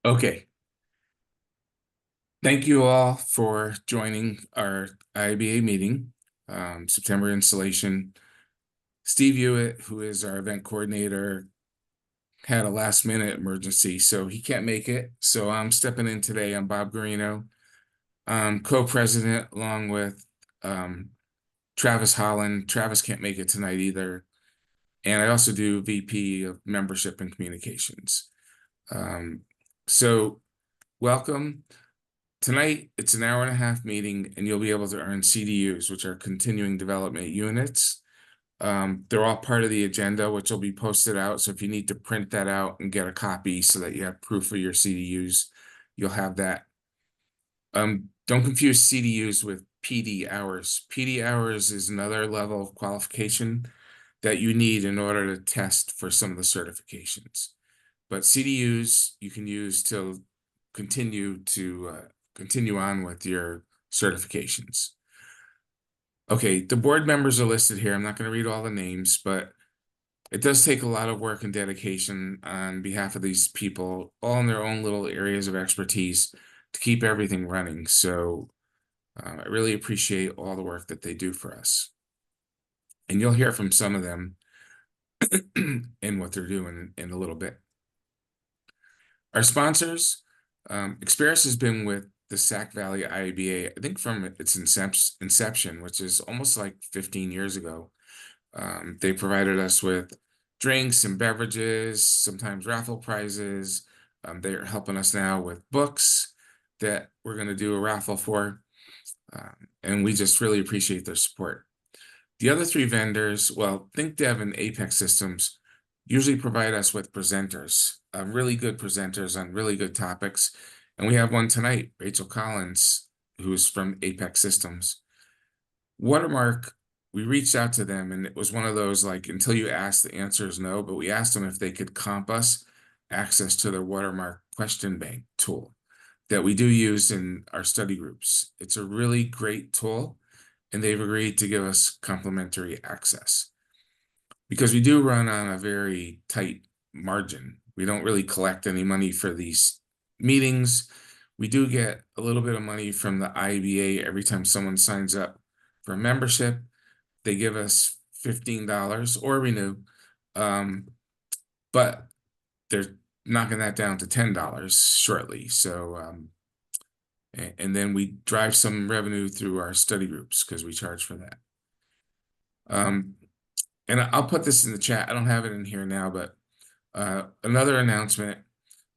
Okay. Thank you all for joining our IBA meeting, September installation. Steve Hewitt, who is our event coordinator, had a last minute emergency, so he can't make it. So I'm stepping in today. I'm Bob Garino. I'm co-president along with Travis Holland. Travis can't make it tonight either. And I also do VP of Membership and Communications. So welcome. Tonight, it's an hour and a half meeting, and you'll be able to earn CDUs, which are continuing development units. They're all part of the agenda, which will be posted out. So if you need to print that out and get a copy so that you have proof of your CDUs, you'll have that. Don't confuse CDUs with PD hours. PD hours is another level of qualification that you need in order to test for some of the certifications. But CDUs you can use to continue on with your certifications. Okay, the board members are listed here. I'm not going to read all the names, but it does take a lot of work and dedication on behalf of these people, all in their own little areas of expertise to keep everything running. So I really appreciate all the work that they do for us. And you'll hear from some of them and what they're doing in a little bit. Our sponsors, Experis has been with the Sac Valley IABA, I think from its inception, which is almost like 15 years ago. They provided us with drinks and beverages, sometimes raffle prizes. They're helping us now with books that we're going to do a raffle for. And we just really appreciate their support. The other three vendors, well, ThinkDev and Apex Systems, usually provide us with presenters, really good presenters on really good topics. And we have one tonight, Rachel Collins, who's from Apex Systems. Watermark, we reached out to them, and it was one of those, like, until you ask, the answer is no, but we asked them if they could comp us access to their Watermark question bank tool that we do use in our study groups. It's a really great tool, and they've agreed to give us complimentary access because we do run on a very tight margin. We don't really collect any money for these meetings. We do get a little bit of money from the IABA every time someone signs up for a membership. They give us $15 or renew, but they're knocking that down to $10 shortly. So, and then we drive some revenue through our study groups because we charge for that. And I'll put this in the chat. I don't have it in here now, but another announcement.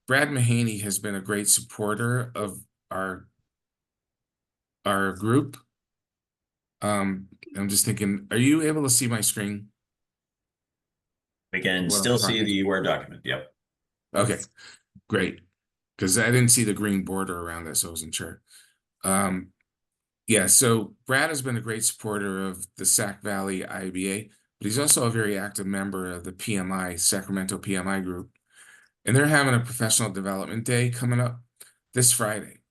Brad Mahaney has been a great supporter of our group. I'm just thinking, are you able to see my screen? We can still see the Word document. Yep. Okay, great. Because I didn't see the green border around it, so I wasn't sure. Yeah, so Brad has been a great supporter of the Sac Valley IABA, but he's also a very active member of the PMI, Sacramento PMI group. And they're having a professional development day coming up this Friday.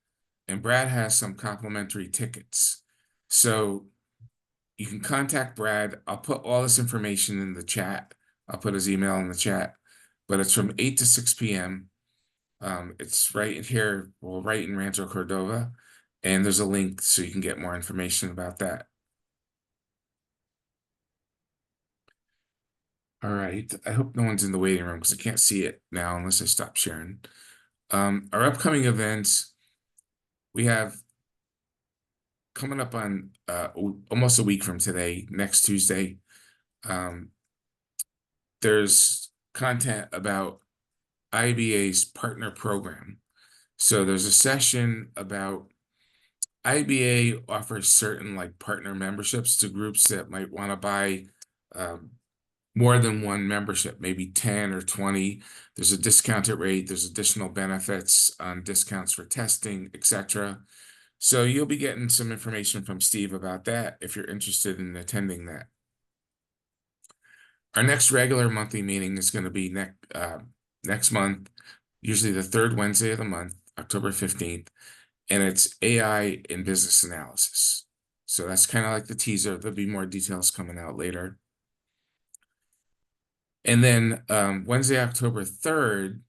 And Brad has some complimentary tickets. So you can contact Brad. I'll put all this information in the chat. I'll put his email in the chat, but it's from 8 to 6 p.m. It's right here, well, right in Rancho Cordova. And there's a link so you can get more information about that. All right. I hope no one's in the waiting room because I can't see it now unless I stop sharing. Our upcoming events, we have coming up on almost a week from today, next Tuesday. There's content about IBA's partner program. So there's a session about IBA offers certain like partner memberships to groups that might want to buy more than one membership, maybe 10 or 20. There's a discounted rate. There's additional benefits on discounts for testing, etc. So you'll be getting some information from Steve about that if you're interested in attending that. Our next regular monthly meeting is going to be next month, usually the third Wednesday of the month, October 15th, and it's AI in business analysis. So that's kind of like the teaser. There'll be more details coming out later. And then Wednesday, October 3rd,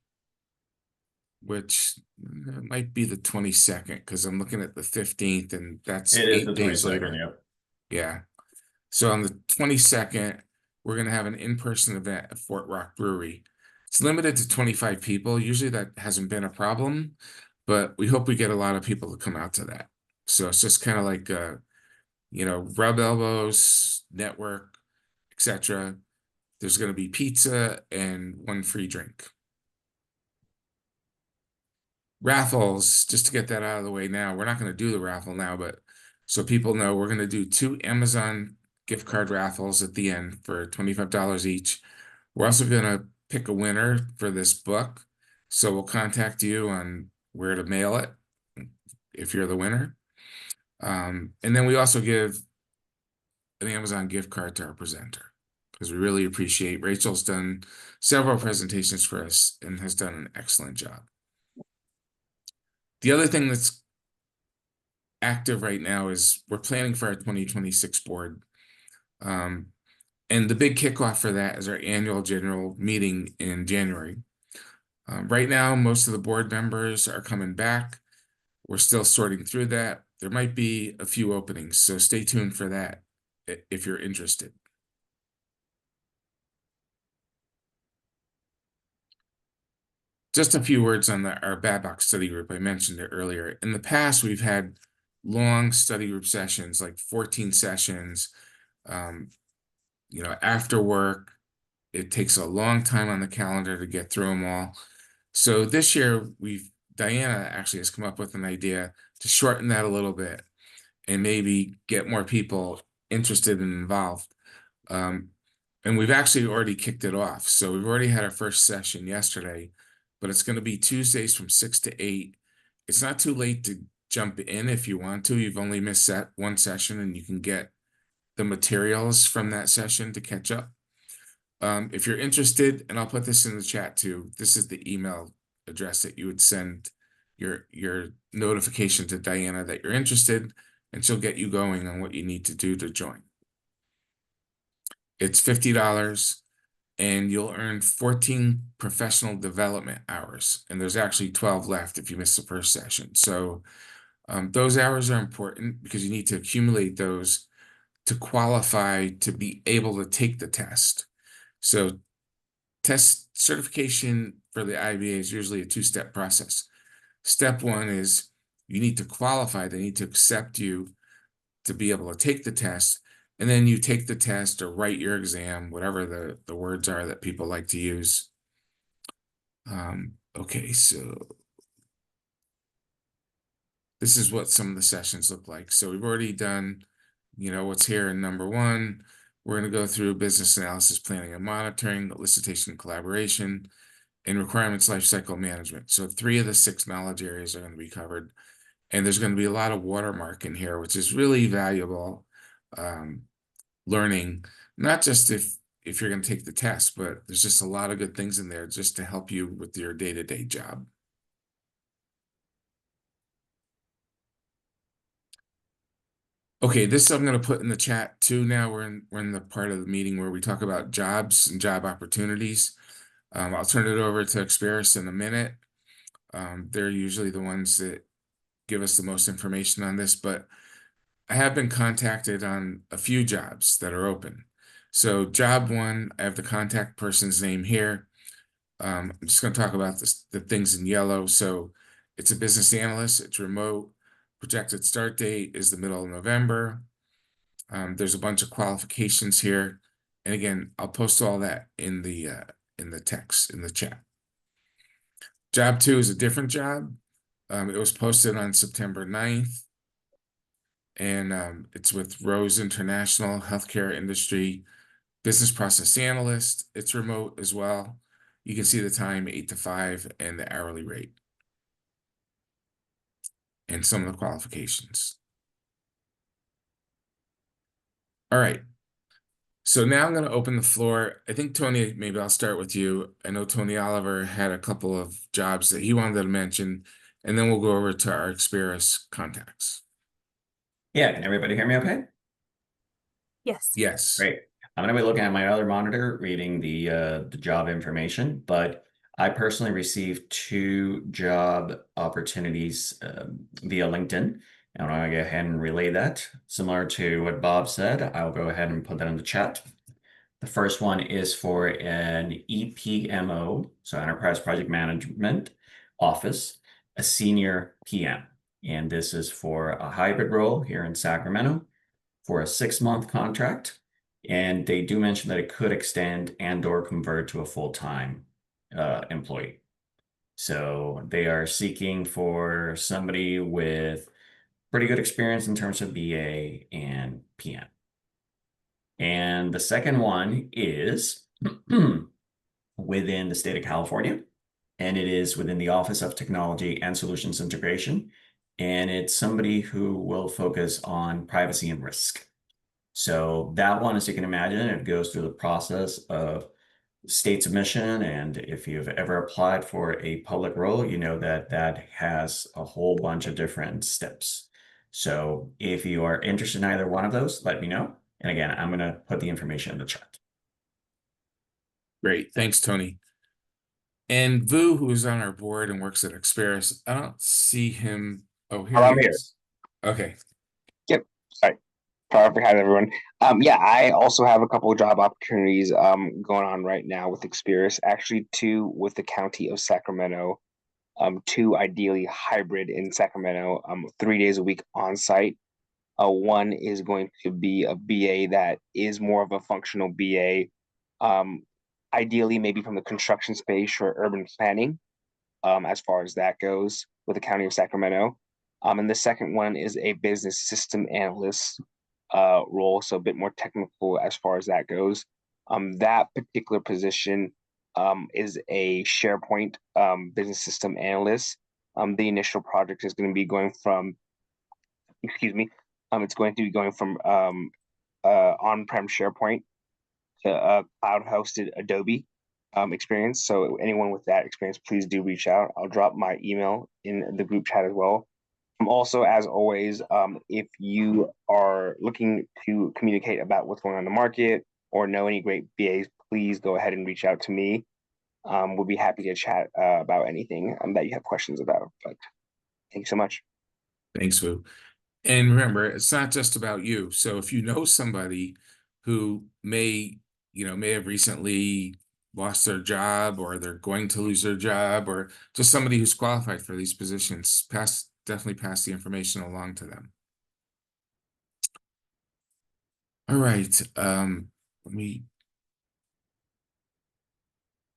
which might be the 22nd, because I'm looking at the 15th, and that's It is 8 the days 22nd, later. yep. Yeah. So on the 22nd, we're going to have an in-person event at Fort Rock Brewery. It's limited to 25 people. Usually that hasn't been a problem, but we hope we get a lot of people to come out to that. So it's just kind of like, rub elbows, network, etc. There's going to be pizza and one free drink. Raffles, just to get that out of the way now, we're not going to do the raffle now, but so people know, we're going to do 2 Amazon gift card raffles at the end for $25 each. We're also going to pick a winner for this book. So we'll contact you on where to mail it if you're the winner. And then we also give an Amazon gift card to our presenter, because we really appreciate Rachel's done several presentations for us and has done an excellent job. The other thing that's active right now is we're planning for our 2026 board. And the big kickoff for that is our annual general meeting in January. Right now, most of the board members are coming back. We're still sorting through that. There might be a few openings, so stay tuned for that if you're interested. Just a few words on our BABOK study group. I mentioned it earlier. In the past, we've had long study group sessions, like 14 sessions, after work. It takes a long time on the calendar to get through them all. So this year, Diana actually has come up with an idea to shorten that a little bit and maybe get more people interested and involved. And we've actually already kicked it off. So we've already had our first session yesterday, but it's going to be Tuesdays from 6 to 8. It's not too late to jump in if you want to. You've only missed that one session, and you can get the materials from that session to catch up. If you're interested, and I'll put this in the chat too, this is the email address that you would send your notification to Diana that you're interested, and she'll get you going on what you need to do to join. It's $50, and you'll earn 14 professional development hours, and there's actually 12 left if you miss the first session. So those hours are important because you need to accumulate those to qualify to be able to take the test. So test certification for the IBA is usually a 2-step process. Step 1 is you need to qualify. They need to accept you to be able to take the test. And then you take the test or write your exam, whatever the words are that people like to use. Okay, so this is what some of the sessions look like. So we've already done, what's here in number 1. We're going to go through business analysis, planning and monitoring, elicitation and collaboration, and requirements lifecycle management. So 3 of the 6 knowledge areas are going to be covered. And there's going to be a lot of watermark in here, which is really valuable learning, not just if you're going to take the test, but there's just a lot of good things in there just to help you with your day-to-day job. Okay, this I'm going to put in the chat too. Now we're in the part of the meeting where we talk about jobs and job opportunities. I'll turn it over to Experis in a minute. They're usually the ones that give us the most information on this, but I have been contacted on a few jobs that are open. So job 1, I have the contact person's name here. I'm just going to talk about the things in yellow. So it's a business analyst, it's remote, projected start date is the middle of November. There's a bunch of qualifications here. And again, I'll post all that in the text, in the chat. Job 2 is a different job. It was posted on September 9th. And it's with Rose International Healthcare Industry Business Process Analyst. It's remote as well. You can see the time, 8 to 5, and the hourly rate. And some of the qualifications. All right. So now I'm going to open the floor. I think, Tony, maybe I'll start with you. I know Tony Oliver had a couple of jobs that he wanted to mention, and then we'll go over to our Experis contacts. Yeah, can everybody hear me okay? Yes. Yes. Great. I'm going to be looking at my other monitor, reading the job information, but I personally received 2 job opportunities via LinkedIn. And I'm going to go ahead and relay that. Similar to what Bob said, I'll go ahead and put that in the chat. The first one is for an EPMO, so Enterprise Project Management Office, a senior PM. And this is for a hybrid role here in Sacramento for a 6-month contract. And they do mention that it could extend and or convert to a full-time employee. So they are seeking for somebody with pretty good experience in terms of BA and PM. And the second one is within the state of California, and it is within the Office of Technology and Solutions Integration. And it's somebody who will focus on privacy and risk. So that one, as you can imagine, it goes through the process of state submission. And if you've ever applied for a public role, you know that that has a whole bunch of different steps. So if you are interested in either one of those, let me know. And again, I'm going to put the information in the chat. Great. Thanks, Tony. And Vu, who is on our board and works at Experis, I don't see him. Oh, here I'm he here. is. Okay. Yep. Sorry. Perfect. Hi, everyone. Yeah, I also have a couple of job opportunities going on right now with Experis. Actually, 2 with the County of Sacramento. 2 ideally hybrid in Sacramento. 3 days a week on site. One is going to be a BA that is more of a functional BA. Ideally, maybe from the construction space or urban planning. As far as that goes with the County of Sacramento. And the second one is a business system analyst role, so a bit more technical as far as that goes. That particular position is a SharePoint business system analyst. The initial project is going to be going from, it's going to be going from on-prem SharePoint to cloud-hosted Adobe experience. So anyone with that experience, please do reach out. I'll drop my email in the group chat as well. Also, as always, if you are looking to communicate about what's going on in the market or know any great BAs, please go ahead and reach out to me. We'll be happy to chat about anything that you have questions about. But thank you so much. Thanks, Vu. And remember, it's not just about you. So if you know somebody who may have recently lost their job, or they're going to lose their job, or just somebody who's qualified for these positions, definitely pass the information along to them. All right. Let me.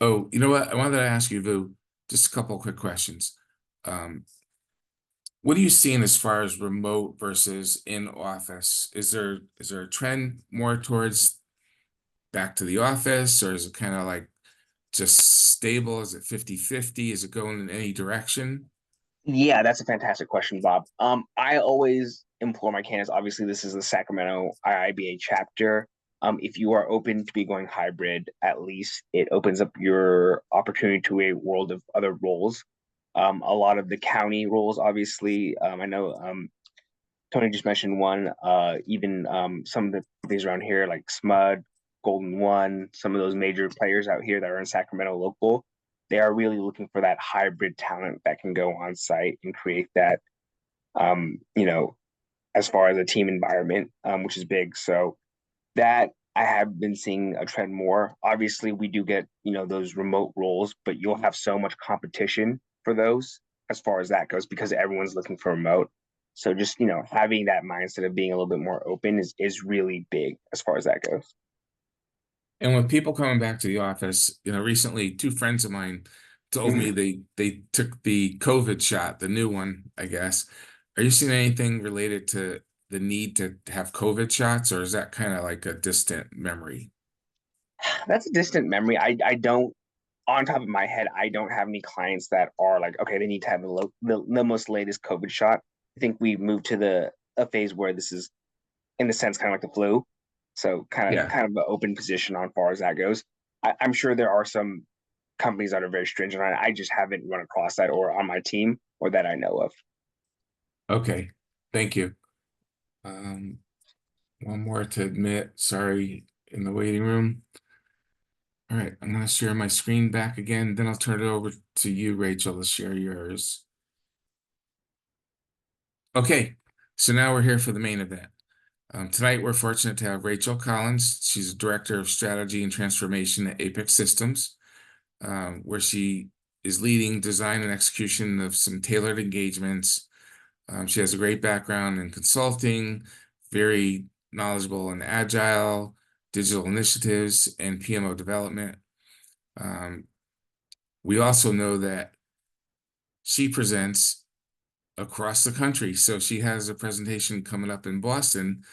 Oh, you know what? I wanted to ask you, Vu, just a couple of quick questions. What are you seeing as far as remote versus in office? Is there a trend more towards back to the office, or is it kind of like just stable? Is it 50-50? Is it going in any direction? Yeah, that's a fantastic question, Bob. I always implore my candidates, obviously this is the Sacramento IIBA chapter. If you are open to be going hybrid, at least it opens up your opportunity to a world of other roles. A lot of the county roles, obviously, I know Tony just mentioned one, even some of the things around here like SMUD, Golden One, some of those major players out here that are in Sacramento local, they are really looking for that hybrid talent that can go on site and create that, as far as a team environment, which is big. So that I have been seeing a trend more. Obviously, we do get, those remote roles, but you'll have so much competition for those as far as that goes because everyone's looking for remote. So just, having that mindset of being a little bit more open is really big as far as that goes. And with people coming back to the office, recently 2 friends of mine told me they took the COVID shot, the new one, I guess. Are you seeing anything related to the need to have COVID shots, or is that kind of like a distant memory? That's a distant memory. I don't, on top of my head, I don't have any clients that are like, okay, they need to have the most latest COVID shot. I think we moved to a phase where this is, in a sense, kind of like the flu. So kind of an open position on far as that goes. I'm sure there are some companies that are very stringent on it. I just haven't run across that or on my team or that I know of. Okay, thank you. One more to admit, sorry, in the waiting room. All right, I'm going to share my screen back again, then I'll turn it over to you, Rachel, to share yours. Okay, so now we're here for the main event. Tonight, we're fortunate to have Rachel Collins. She's Director of Strategy and Transformation at Apex Systems, where she is leading design and execution of some tailored engagements. She has a great background in consulting, very knowledgeable in agile, digital initiatives, and PMO development. We also know that she presents across the country. So she has a presentation coming up in Boston,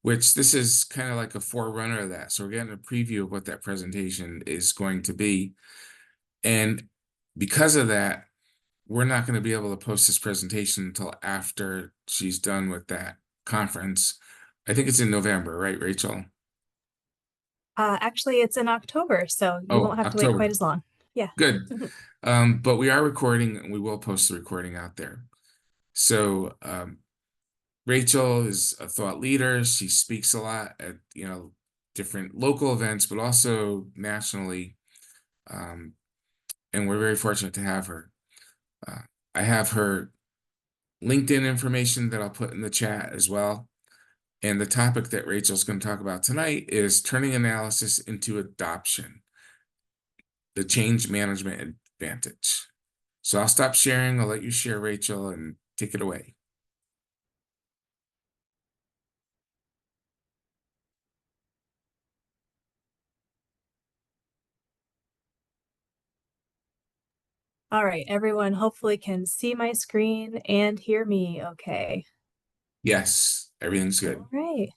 which this is kind of like a forerunner of that. So we're getting a preview of what that presentation is going to be. And because of that, we're not going to be able to post this presentation until after she's done with that conference. I think it's in November, right, Rachel? Actually, it's in October, so you Oh, won't have to wait October. quite as long. Yeah. Good. But we are recording, and we will post the recording out there. So Rachel is a thought leader. She speaks a lot at different local events, but also nationally. And we're very fortunate to have her. I have her LinkedIn information that I'll put in the chat as well. And the topic that Rachel's going to talk about tonight is turning analysis into adoption, the change management advantage. So I'll stop sharing. I'll let you share, Rachel, and take it away. All right, everyone hopefully can see my screen and hear me okay. Yes, everything's good. All right.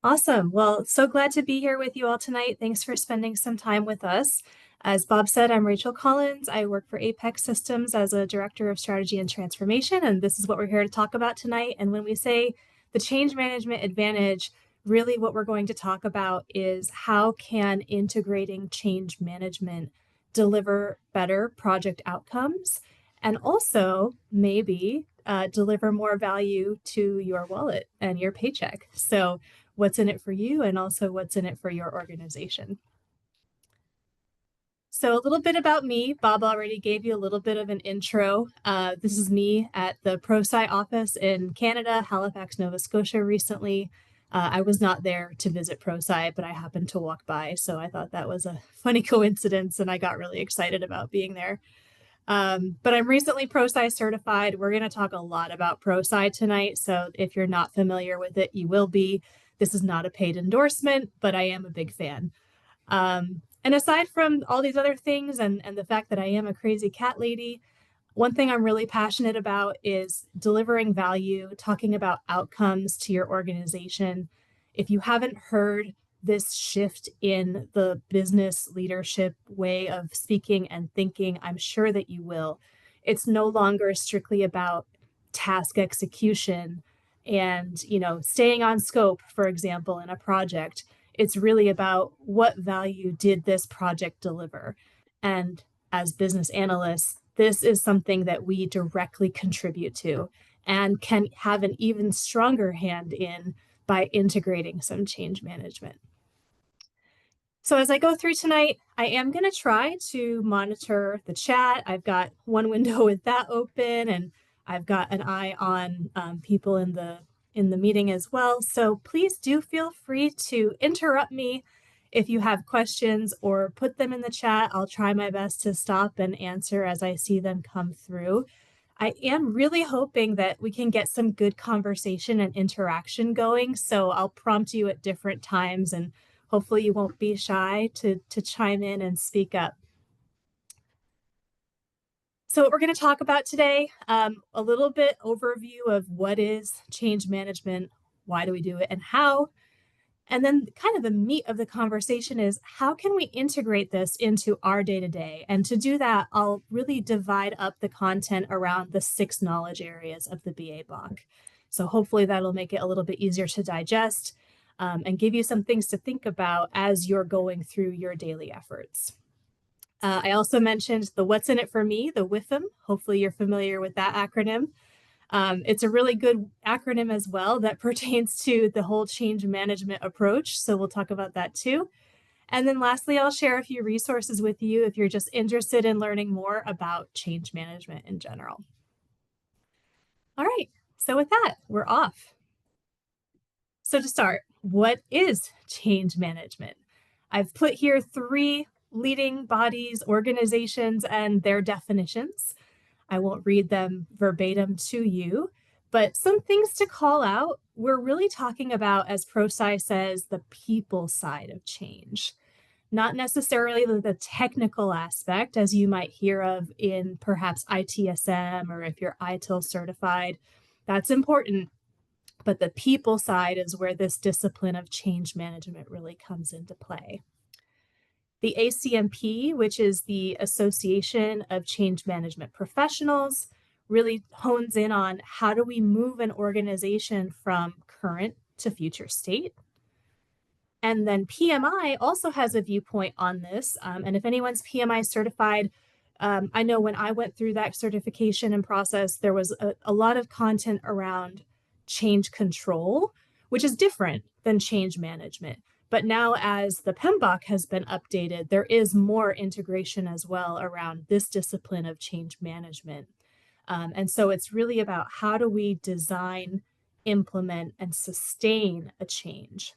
Awesome. Well, so glad to be here with you all tonight. Thanks for spending some time with us. As Bob said, I'm Rachel Collins. I work for Apex Systems as a Director of Strategy and Transformation, and this is what we're here to talk about tonight. And when we say the change management advantage, really what we're going to talk about is how can integrating change management deliver better project outcomes and also maybe deliver more value to your wallet and your paycheck. So what's in it for you and also what's in it for your organization. So a little bit about me. Bob already gave you a little bit of an intro. This is me at the ProSci office in Canada, Halifax, Nova Scotia recently. I was not there to visit ProSci, but I happened to walk by. So I thought that was a funny coincidence and I got really excited about being there. But I'm recently ProSci certified. We're going to talk a lot about ProSci tonight. So if you're not familiar with it, you will be. This is not a paid endorsement, but I am a big fan. And aside from all these other things and the fact that I am a crazy cat lady, one thing I'm really passionate about is delivering value, talking about outcomes to your organization. If you haven't heard this shift in the business leadership way of speaking and thinking, I'm sure that you will. It's no longer strictly about task execution and, staying on scope, for example, in a project. It's really about what value did this project deliver. And as business analysts, this is something that we directly contribute to and can have an even stronger hand in by integrating some change management. So as I go through tonight, I am going to try to monitor the chat. I've got one window with that open, and I've got an eye on people in the meeting as well. So please do feel free to interrupt me if you have questions or put them in the chat. I'll try my best to stop and answer as I see them come through. I am really hoping that we can get some good conversation and interaction going. So I'll prompt you at different times and hopefully you won't be shy to chime in and speak up. So what we're going to talk about today, a little bit overview of what is change management, why do we do it, and how. And then kind of the meat of the conversation is how can we integrate this into our day-to-day? And to do that, I'll really divide up the content around the 6 knowledge areas of the BABOK. So hopefully that'll make it a little bit easier to digest and give you some things to think about as you're going through your daily efforts. I also mentioned the what's in it for me, the WIFM. Hopefully you're familiar with that acronym. It's a really good acronym as well that pertains to the whole change management approach. So we'll talk about that too. And then lastly, I'll share a few resources with you if you're just interested in learning more about change management in general. All right, so with that, we're off. So to start, what is change management? I've put here 3 leading bodies, organizations, and their definitions. I won't read them verbatim to you, but some things to call out. We're really talking about, as ProSci says, the people side of change, not necessarily the technical aspect, as you might hear of in perhaps ITSM or if you're ITIL certified. That's important. But the people side is where this discipline of change management really comes into play. The ACMP, which is the Association of Change Management Professionals, really hones in on how do we move an organization from current to future state. And then PMI also has a viewpoint on this. And if anyone's PMI certified, I know when I went through that certification and process, there was a lot of content around change control, which is different than change management. But now as the PMBOK has been updated, there is more integration as well around this discipline of change management. And so it's really about how do we design, implement, and sustain a change.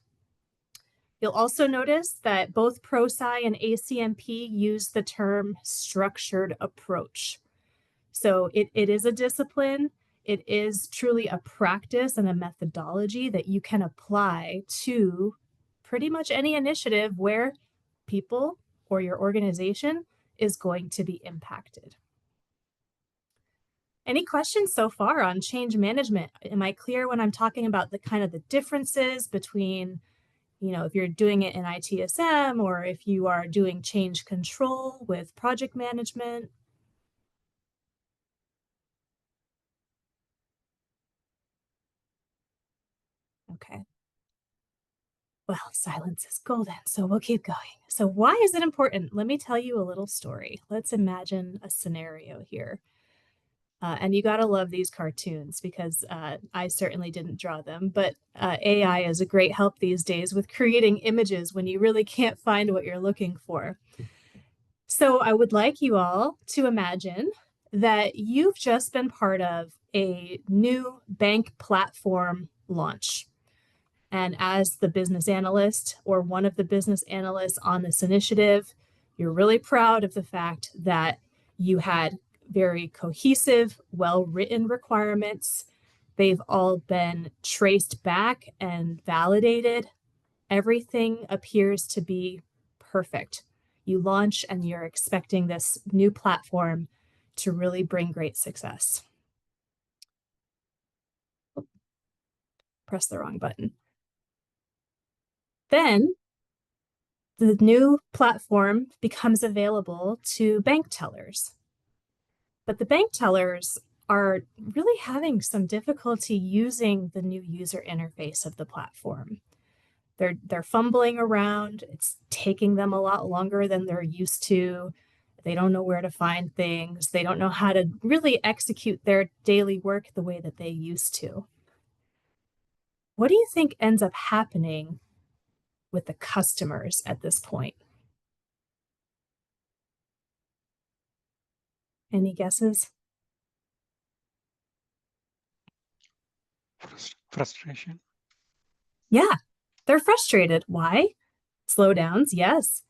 You'll also notice that both ProSci and ACMP use the term structured approach. So it is a discipline. It is truly a practice and a methodology that you can apply to pretty much any initiative where people or your organization is going to be impacted. Any questions so far on change management? Am I clear when I'm talking about the kind of the differences between, you know, if you're doing it in ITSM or if you are doing change control with project management? Okay. Well, silence is golden, so we'll keep going. So why is it important? Let me tell you a little story. Let's imagine a scenario here. And you gotta love these cartoons because I certainly didn't draw them, but AI is a great help these days with creating images when you really can't find what you're looking for. So I would like you all to imagine that you've just been part of a new bank platform launch. And as the business analyst or one of the business analysts on this initiative, you're really proud of the fact that you had very cohesive, well-written requirements. They've all been traced back and validated. Everything appears to be perfect. You launch and you're expecting this new platform to really bring great success. Press the wrong button. Then the new platform becomes available to bank tellers. But the bank tellers are really having some difficulty using the new user interface of the platform. They're fumbling around. It's taking them a lot longer than they're used to. They don't know where to find things. They don't know how to really execute their daily work the way that they used to. What do you think ends up happening with the customers at this point? Any guesses? Frustration. Yeah, they're frustrated. Why? Slowdowns, yes.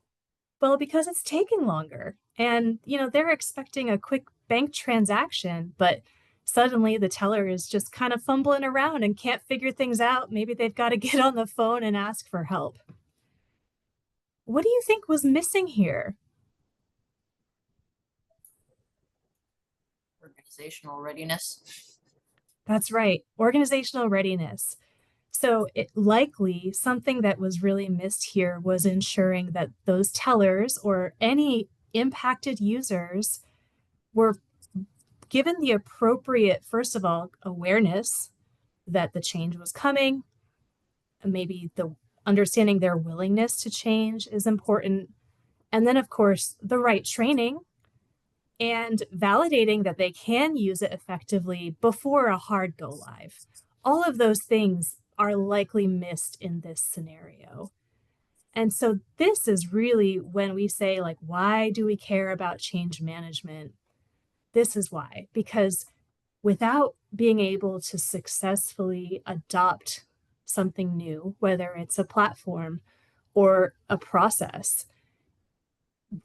Well, because it's taking longer. And, you know, they're expecting a quick bank transaction, but suddenly the teller is just kind of fumbling around and can't figure things out. Maybe they've got to get on the phone and ask for help. What do you think was missing here? Organizational readiness. That's right, organizational readiness. So it likely something that was really missed here was ensuring that those tellers or any impacted users were given the appropriate, first of all, awareness that the change was coming. Maybe the understanding their willingness to change is important. And then, of course, the right training and validating that they can use it effectively before a hard go live. All of those things are likely missed in this scenario. And so this is really when we say, like, why do we care about change management? This is why, because without being able to successfully adopt something new, whether it's a platform or a process,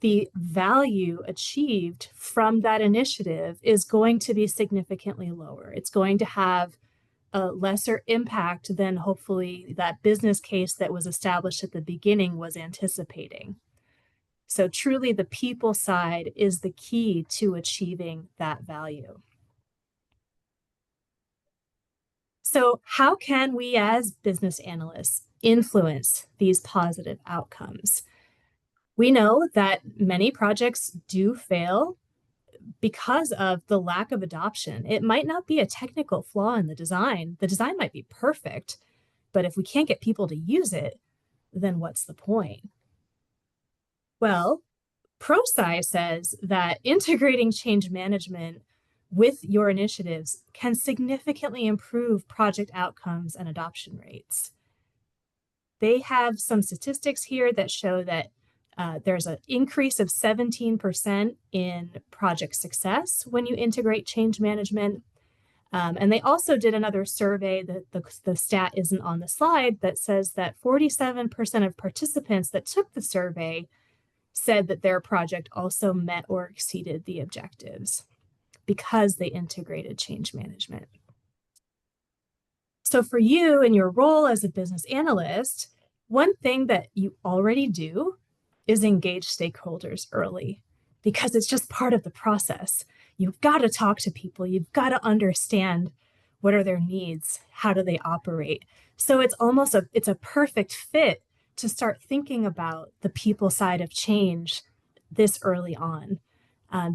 the value achieved from that initiative is going to be significantly lower. It's going to have a lesser impact than hopefully that business case that was established at the beginning was anticipating. So truly the people side is the key to achieving that value. So how can we as business analysts influence these positive outcomes? We know that many projects do fail because of the lack of adoption. It might not be a technical flaw in the design. The design might be perfect, but if we can't get people to use it, then what's the point? Well, ProSci says that integrating change management with your initiatives can significantly improve project outcomes and adoption rates. They have some statistics here that show that there's an increase of 17% in project success when you integrate change management. And they also did another survey that the stat isn't on the slide that says that 47% of participants that took the survey said that their project also met or exceeded the objectives because they integrated change management. So for you in your role as a business analyst, one thing that you already do is engage stakeholders early because it's just part of the process. You've got to talk to people. You've got to understand what are their needs, how do they operate. So it's almost it's a perfect fit to start thinking about the people side of change this early on.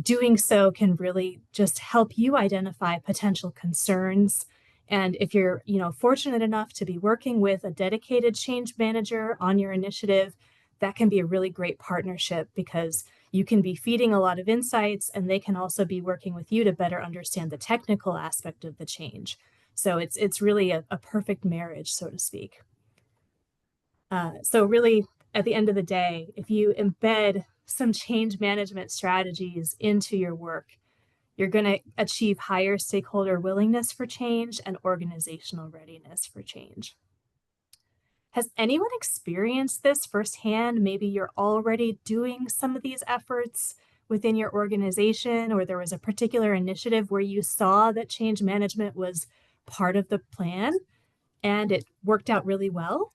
Doing so can really just help you identify potential concerns. And if you're, fortunate enough to be working with a dedicated change manager on your initiative, that can be a really great partnership because you can be feeding a lot of insights and they can also be working with you to better understand the technical aspect of the change. So it's really a perfect marriage, so to speak. So really, at the end of the day, if you embed some change management strategies into your work, you're going to achieve higher stakeholder willingness for change and organizational readiness for change. Has anyone experienced this firsthand? Maybe you're already doing some of these efforts within your organization, or there was a particular initiative where you saw that change management was part of the plan and it worked out really well?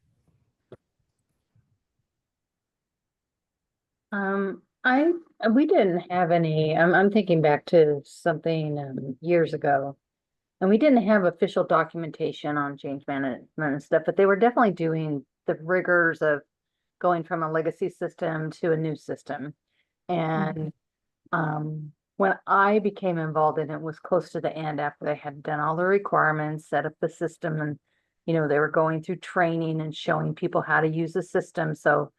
We didn't have any. I'm thinking back to something years ago, and we didn't have official documentation on change management and stuff, but they were definitely doing the rigors of going from a legacy system to a new system. And when I became involved in it, was close to the end after they had done all the requirements, set up the system, and they were going through training and showing people how to use the system. So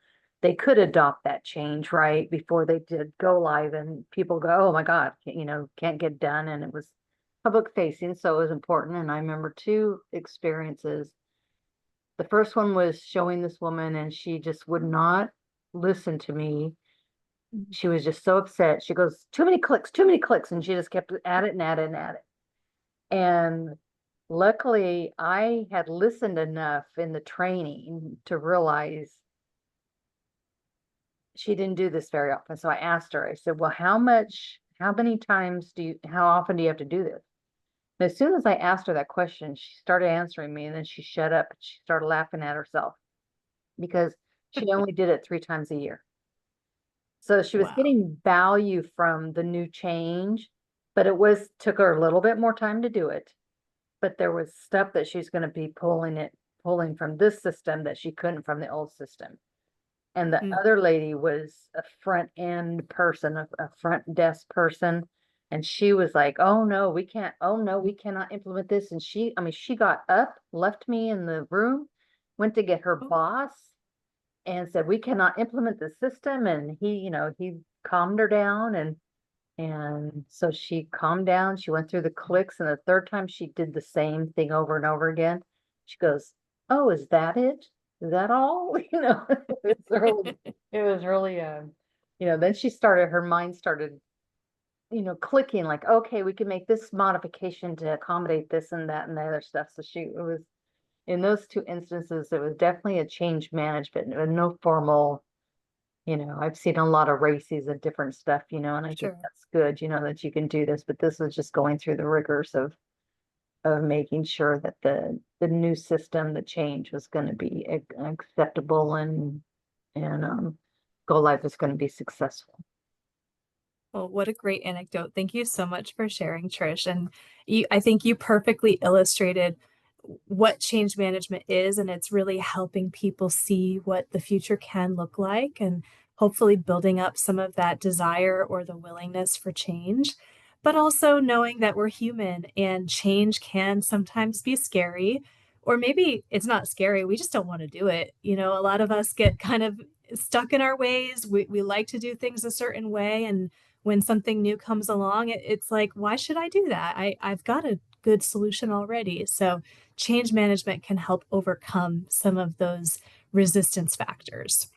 they could adopt that change right before they did go live, and people go, oh my God, can't get done. And it was public facing, so it was important. And I remember two experiences. The first one was showing this woman, and she just would not listen to me. She was just so upset. She goes, too many clicks, and she just kept at it and at it and at it. And luckily, I had listened enough in the training to realize she didn't do this very often. So I asked her, I said, well, how often do you have to do this? And as soon as I asked her that question, she started answering me, and then she shut up and she started laughing at herself because she only did it 3 times a year. So she was getting value from the new change, but took her a little bit more time to do it. But there was stuff that she's going to be pulling from this system that she couldn't from the old system. And the other lady was a front end person, a front desk person. And she was like, oh no, we cannot implement this. And she got up, left me in the room, went to get her boss and said, we cannot implement the system. And he calmed her down. And so she calmed down. She went through the clicks. And the third time she did the same thing over and over again. She goes, oh, is that it? is that all? It was really, then she started, her mind started, clicking like, okay, we can make this modification to accommodate this and that and the other stuff. So it was, in those two instances, it was definitely a change management and no formal, I've seen a lot of races and different stuff, and I think Sure. that's good, that you can do this, but this was just going through the rigors of making sure that the new system, the change was going to be acceptable and go live is going to be successful. Well, what a great anecdote. Thank you so much for sharing, Trish. And I think you perfectly illustrated what change management is, and it's really helping people see what the future can look like and hopefully building up some of that desire or the willingness for change, but also knowing that we're human and change can sometimes be scary, or maybe it's not scary, we just don't want to do it. A lot of us get kind of stuck in our ways. We like to do things a certain way, and when something new comes along, it's like, why should I do that? I've got a good solution already. So change management can help overcome some of those resistance factors.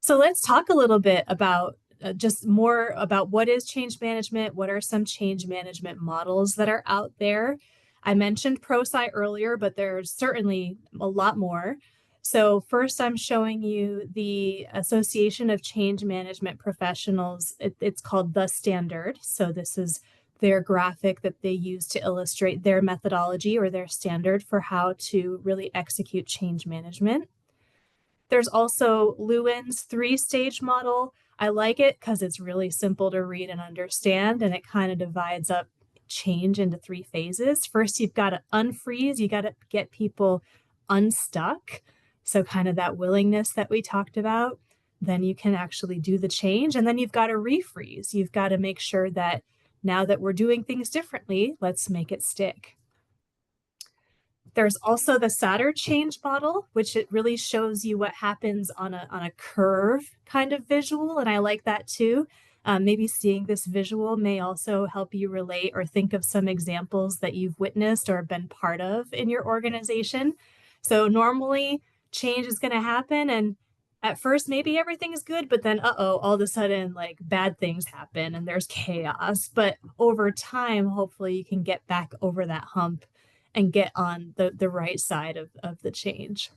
So let's talk a little bit about just more about what is change management. What are some change management models that are out there? I mentioned ProSci earlier, but there's certainly a lot more. So first, I'm showing you the Association of Change Management Professionals. It's called The Standard. So this is their graphic that they use to illustrate their methodology or their standard for how to really execute change management. There's also Lewin's three-stage model. I like it because it's really simple to read and understand, and it kind of divides up change into three phases. First, you've got to unfreeze. You got to get people unstuck. So kind of that willingness that we talked about. Then you can actually do the change. And then you've got to refreeze. You've got to make sure that now that we're doing things differently, let's make it stick. There's also the Satter change model, which it really shows you what happens on a curve kind of visual. And I like that too. Maybe seeing this visual may also help you relate or think of some examples that you've witnessed or been part of in your organization. So normally change is going to happen, and at first maybe everything is good, but then all of a sudden like bad things happen and there's chaos. But over time, hopefully you can get back over that hump and get on the right side of the change.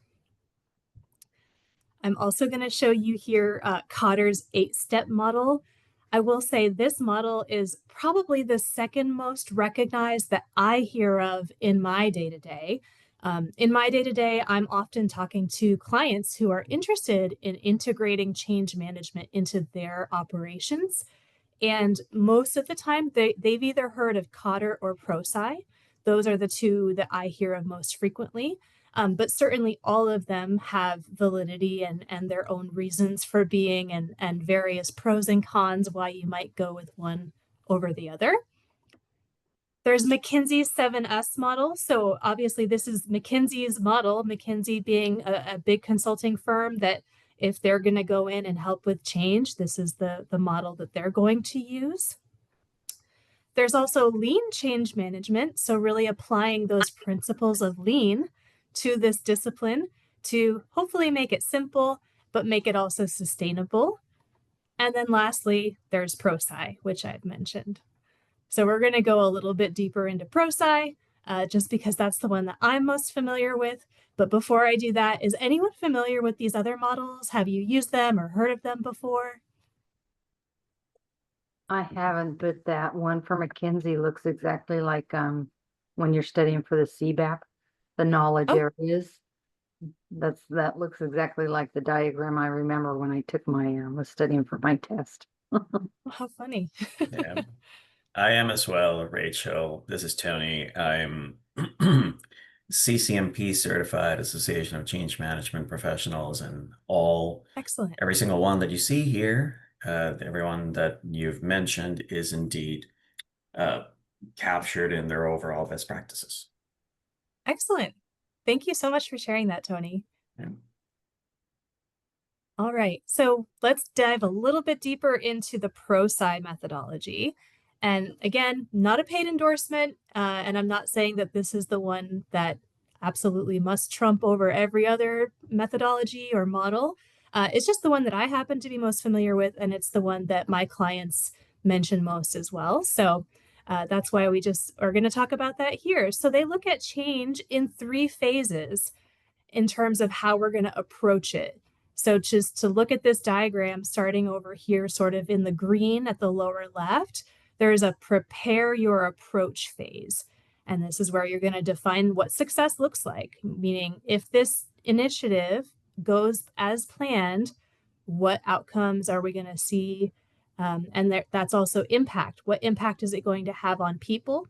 I'm also going to show you here Kotter's 8-step model. I will say this model is probably the second most recognized that I hear of in my day-to-day. In my day-to-day, I'm often talking to clients who are interested in integrating change management into their operations. And most of the time, they've either heard of Kotter or ProSci. Those are the two that I hear of most frequently. But certainly all of them have validity and their own reasons for being and various pros and cons why you might go with one over the other. There's McKinsey's 7S model. So obviously this is McKinsey's model, McKinsey being a big consulting firm that if they're going to go in and help with change, this is the model that they're going to use. There's also lean change management. So really applying those principles of lean to this discipline to hopefully make it simple, but make it also sustainable. And then lastly, there's ProSci, which I've mentioned. So we're going to go a little bit deeper into ProSci, just because that's the one that I'm most familiar with. But before I do that, is anyone familiar with these other models? Have you used them or heard of them before? I haven't, but that one for McKinsey looks exactly like when you're studying for the CBAP, the knowledge areas. That looks exactly like the diagram I remember when I took my was studying for my test. How funny. Yeah, I am as well, Rachel. This is Tony. I'm CCMP certified Association of Change Management Professionals, and Excellent. every single one that you see here, everyone that you've mentioned is indeed captured in their overall best practices. Excellent. Thank you so much for sharing that, Tony. Yeah. All right, so let's dive a little bit deeper into the ProSci methodology. And again, not a paid endorsement, and I'm not saying that this is the one that absolutely must trump over every other methodology or model. It's just the one that I happen to be most familiar with, and it's the one that my clients mention most as well. So that's why we just are going to talk about that here. So they look at change in 3 phases in terms of how we're going to approach it. So just to look at this diagram, starting over here, sort of in the green at the lower left, there's a prepare your approach phase. And this is where you're going to define what success looks like, meaning if this initiative goes as planned, what outcomes are we going to see? And that's also impact. What impact is it going to have on people?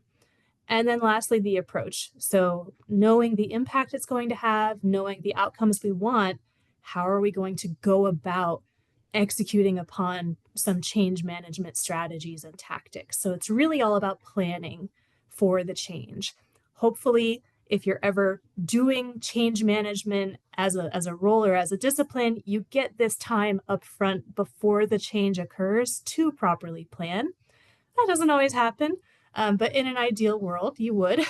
And then lastly, the approach. So knowing the impact it's going to have, knowing the outcomes we want, how are we going to go about executing upon some change management strategies and tactics? So it's really all about planning for the change. Hopefully, if you're ever doing change management as a role or as a discipline, you get this time up front before the change occurs to properly plan. That doesn't always happen. But in an ideal world, you would.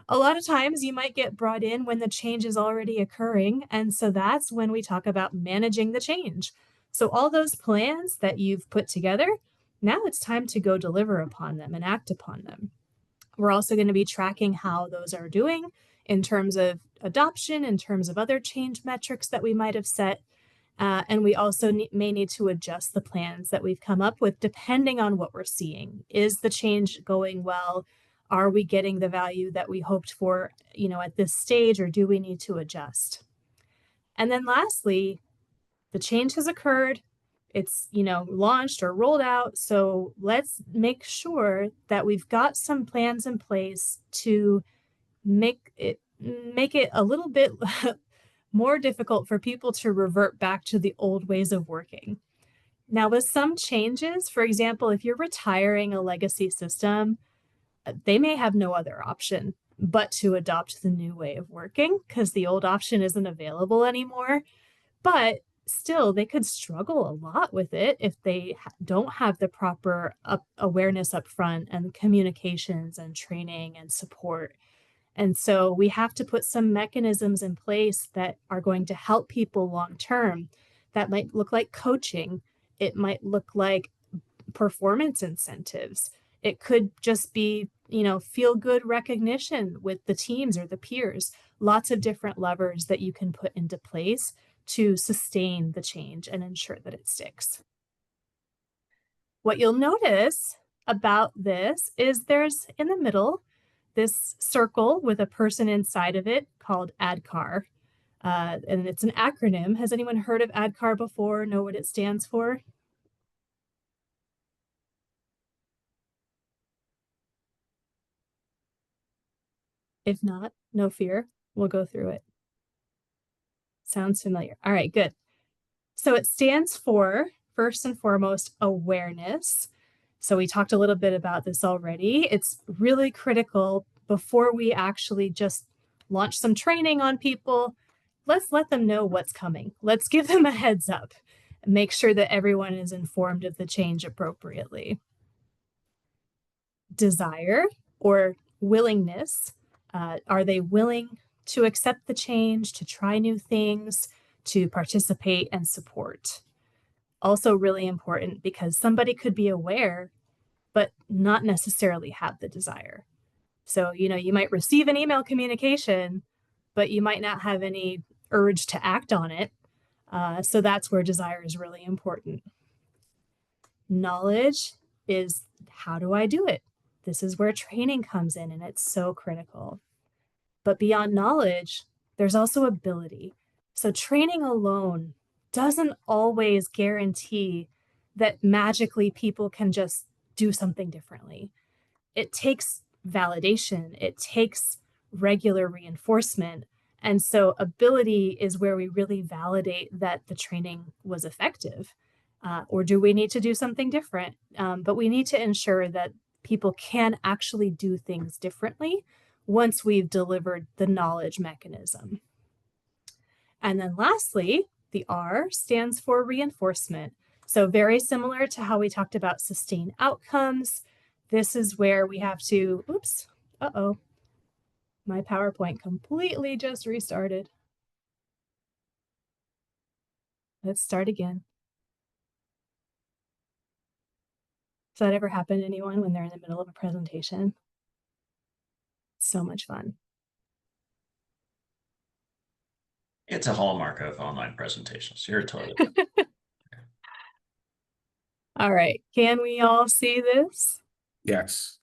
A lot of times you might get brought in when the change is already occurring. And so that's when we talk about managing the change. So all those plans that you've put together, now it's time to go deliver upon them and act upon them. We're also going to be tracking how those are doing in terms of adoption, in terms of other change metrics that we might have set. And we also may need to adjust the plans that we've come up with depending on what we're seeing. Is the change going well? Are we getting the value that we hoped for, at this stage, or do we need to adjust? And then lastly, the change has occurred. It's, launched or rolled out. So let's make sure that we've got some plans in place to make it a little bit more difficult for people to revert back to the old ways of working. Now, with some changes, for example, if you're retiring a legacy system, they may have no other option but to adopt the new way of working because the old option isn't available anymore. But still, they could struggle a lot with it if they don't have the proper awareness up front and communications and training and support. And so we have to put some mechanisms in place that are going to help people long term. That might look like coaching. It might look like performance incentives. It could just be, feel good recognition with the teams or the peers. Lots of different levers that you can put into place to sustain the change and ensure that it sticks. What you'll notice about this is there's in the middle this circle with a person inside of it called ADKAR. And it's an acronym. Has anyone heard of ADKAR before? Know what it stands for? If not, no fear. We'll go through it. Sounds familiar. All right, good. So it stands for, first and foremost, awareness. So we talked a little bit about this already. It's really critical before we actually just launch some training on people. Let's let them know what's coming. Let's give them a heads up and make sure that everyone is informed of the change appropriately. Desire or willingness. Are they willing to accept the change, to try new things, to participate and support? Also really important because somebody could be aware, but not necessarily have the desire. So, you might receive an email communication, but you might not have any urge to act on it. So that's where desire is really important. Knowledge is, how do I do it? This is where training comes in, and it's so critical. But beyond knowledge, there's also ability. So training alone doesn't always guarantee that magically people can just do something differently. It takes validation, it takes regular reinforcement. And so ability is where we really validate that the training was effective. Or do we need to do something different? But we need to ensure that people can actually do things differently once we've delivered the knowledge mechanism. And then lastly, the R stands for reinforcement. So very similar to how we talked about sustained outcomes. This is where we have to, My PowerPoint completely just restarted. Let's start again. Does that ever happen to anyone when they're in the middle of a presentation? So much fun. It's a hallmark of online presentations. You're totally. All right, can we all see this? Yes.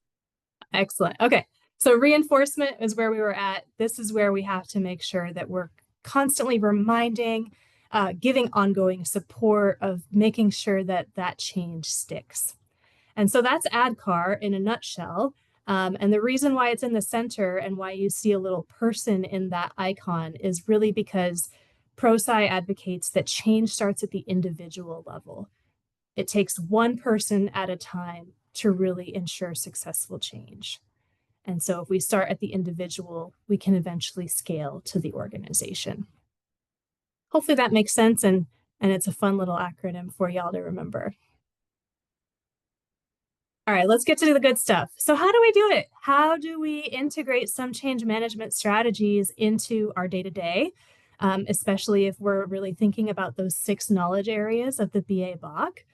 Excellent. Okay, so reinforcement is where we were at. This is where we have to make sure that we're constantly reminding, giving ongoing support of making sure that that change sticks. And so that's ADKAR in a nutshell. And the reason why it's in the center and why you see a little person in that icon is really because ProSci advocates that change starts at the individual level. It takes one person at a time to really ensure successful change. And so if we start at the individual, we can eventually scale to the organization. Hopefully that makes sense, and it's a fun little acronym for y'all to remember. All right, let's get to the good stuff. So how do we do it? How do we integrate some change management strategies into our day-to-day, especially if we're really thinking about those 6 knowledge areas of the BABOK?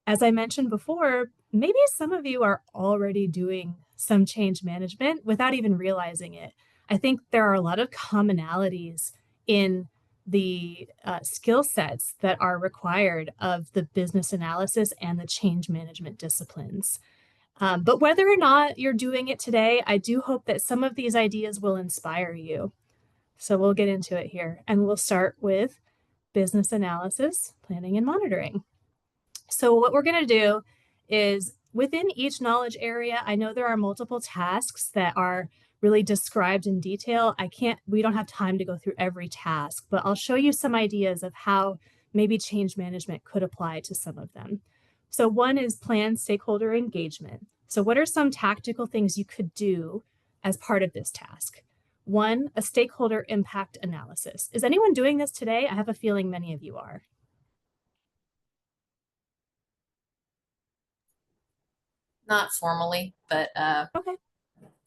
As I mentioned before, maybe some of you are already doing some change management without even realizing it. I think there are a lot of commonalities in the skill sets that are required of the business analysis and the change management disciplines. But whether or not you're doing it today, I do hope that some of these ideas will inspire you. So we'll get into it here, and we'll start with business analysis, planning, and monitoring. So what we're going to do is within each knowledge area, I know there are multiple tasks that are really described in detail. We don't have time to go through every task, but I'll show you some ideas of how maybe change management could apply to some of them. So one is plan stakeholder engagement. So what are some tactical things you could do as part of this task? One, a stakeholder impact analysis. Is anyone doing this today? I have a feeling many of you are. Not formally, but Okay.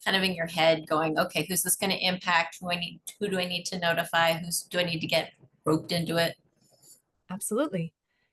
kind of in your head going, okay, who's this going to impact? Who do I need to notify? Do I need to get roped into it? Absolutely.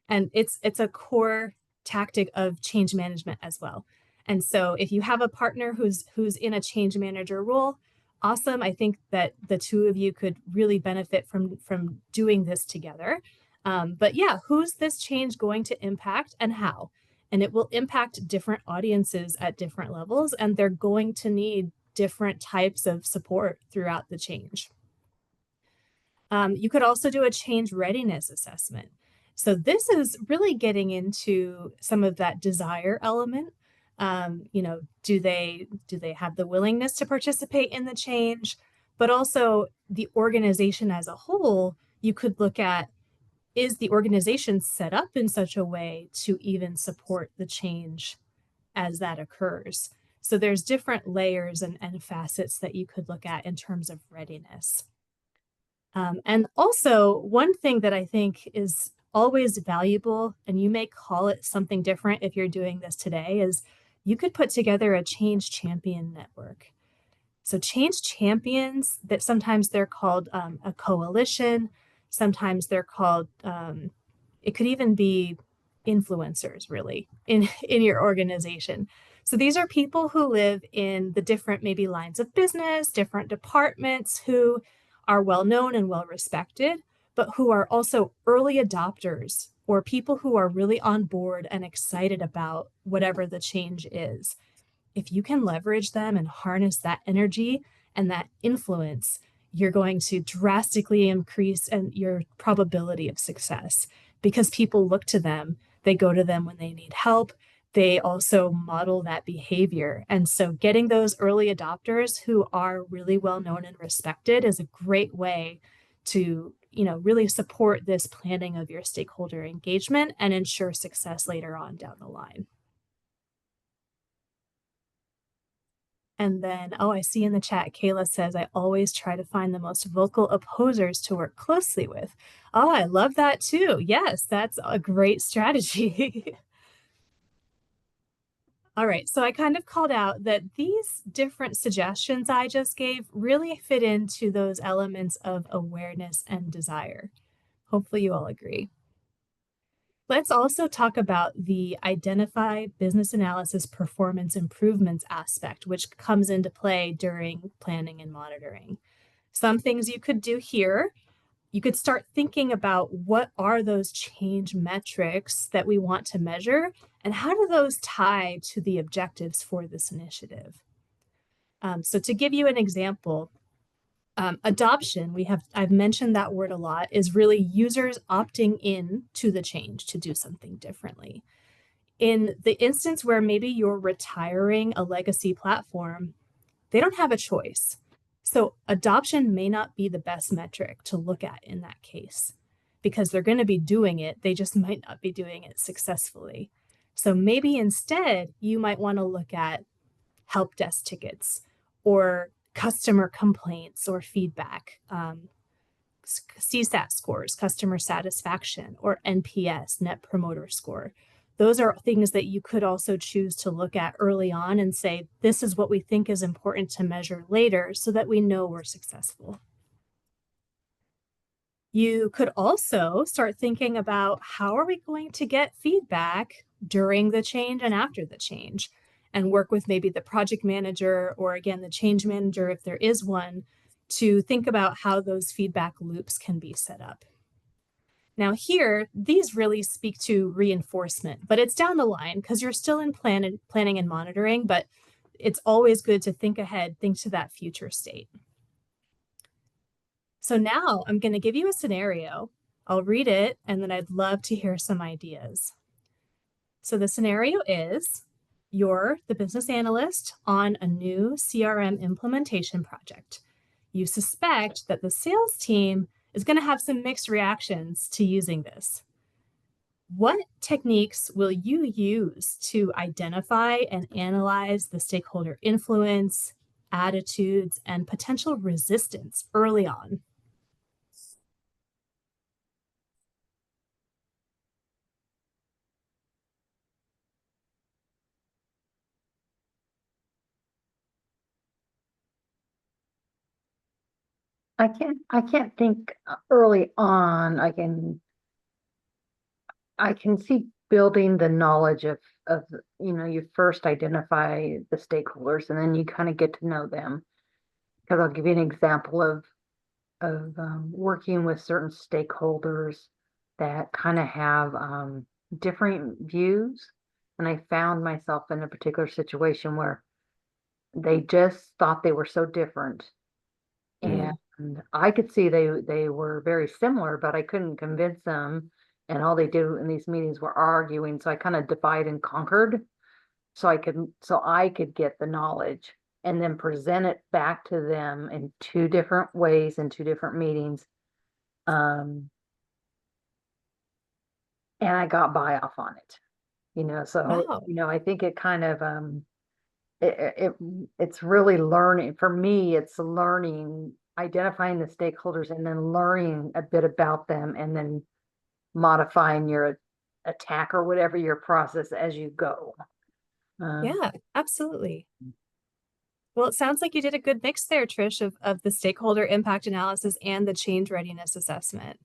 And it's a core tactic of change management as well. And so if you have a partner who's in a change manager role, awesome. I think that the two of you could really benefit from doing this together. But yeah, who's this change going to impact and how? And it will impact different audiences at different levels, and they're going to need different types of support throughout the change. You could also do a change readiness assessment. So this is really getting into some of that desire element. Do they have the willingness to participate in the change? But also the organization as a whole, you could look at, is the organization set up in such a way to even support the change as that occurs? So there's different layers and facets that you could look at in terms of readiness. And also, one thing that I think is always valuable, and you may call it something different if you're doing this today, is you could put together a change champion network. So change champions, that sometimes they're called a coalition, sometimes they're called, it could even be influencers really in your organization. So these are people who live in the different maybe lines of business, different departments, who are well known and well respected, but who are also early adopters or people who are really on board and excited about whatever the change is. If you can leverage them and harness that energy and that influence, you're going to drastically increase your probability of success, because people look to them. They go to them when they need help. They also model that behavior. And so getting those early adopters who are really well known and respected is a great way to, really support this planning of your stakeholder engagement and ensure success later on down the line. And then, I see in the chat, Kayla says, I always try to find the most vocal opposers to work closely with. Oh, I love that too. Yes, that's a great strategy. All right, so I kind of called out that these different suggestions I just gave really fit into those elements of awareness and desire. Hopefully you all agree. Let's also talk about the identify business analysis performance improvements aspect, which comes into play during planning and monitoring. Some things you could do here. You could start thinking about what are those change metrics that we want to measure and how do those tie to the objectives for this initiative? So to give you an example, adoption, I've mentioned that word a lot, is really users opting in to the change to do something differently. In the instance where maybe you're retiring a legacy platform, they don't have a choice. So adoption may not be the best metric to look at in that case because they're going to be doing it. They just might not be doing it successfully. So maybe instead you might want to look at help desk tickets or customer complaints or feedback, CSAT scores, customer satisfaction, or NPS, Net Promoter Score. Those are things that you could also choose to look at early on and say, this is what we think is important to measure later so that we know we're successful. You could also start thinking about how are we going to get feedback during the change and after the change, and work with maybe the project manager or again, the change manager, if there is one, to think about how those feedback loops can be set up. Now here, these really speak to reinforcement, but it's down the line because you're still in planning and monitoring, but it's always good to think ahead, think to that future state. So now I'm going to give you a scenario. I'll read it, and then I'd love to hear some ideas. So the scenario is you're the business analyst on a new CRM implementation project. You suspect that the sales team is going to have some mixed reactions to using this. What techniques will you use to identify and analyze the stakeholder influence, attitudes, and potential resistance early on? I can't think early on. I can see building the knowledge of, you first identify the stakeholders and then you kind of get to know them. Because I'll give you an example of working with certain stakeholders that kind of have different views. And I found myself in a particular situation where they just thought they were so different. And I could see they were very similar, but I couldn't convince them. And all they did in these meetings were arguing. So I kind of divide and conquered so I could get the knowledge and then present it back to them in two different ways in two different meetings. And I got buy off on it, so, Wow. I think it kind of, it's really learning. For me, it's learning, identifying the stakeholders and then learning a bit about them and then modifying your attack or whatever your process as you go. Yeah, absolutely. Well, it sounds like you did a good mix there, Trish, of the stakeholder impact analysis and the change readiness assessment.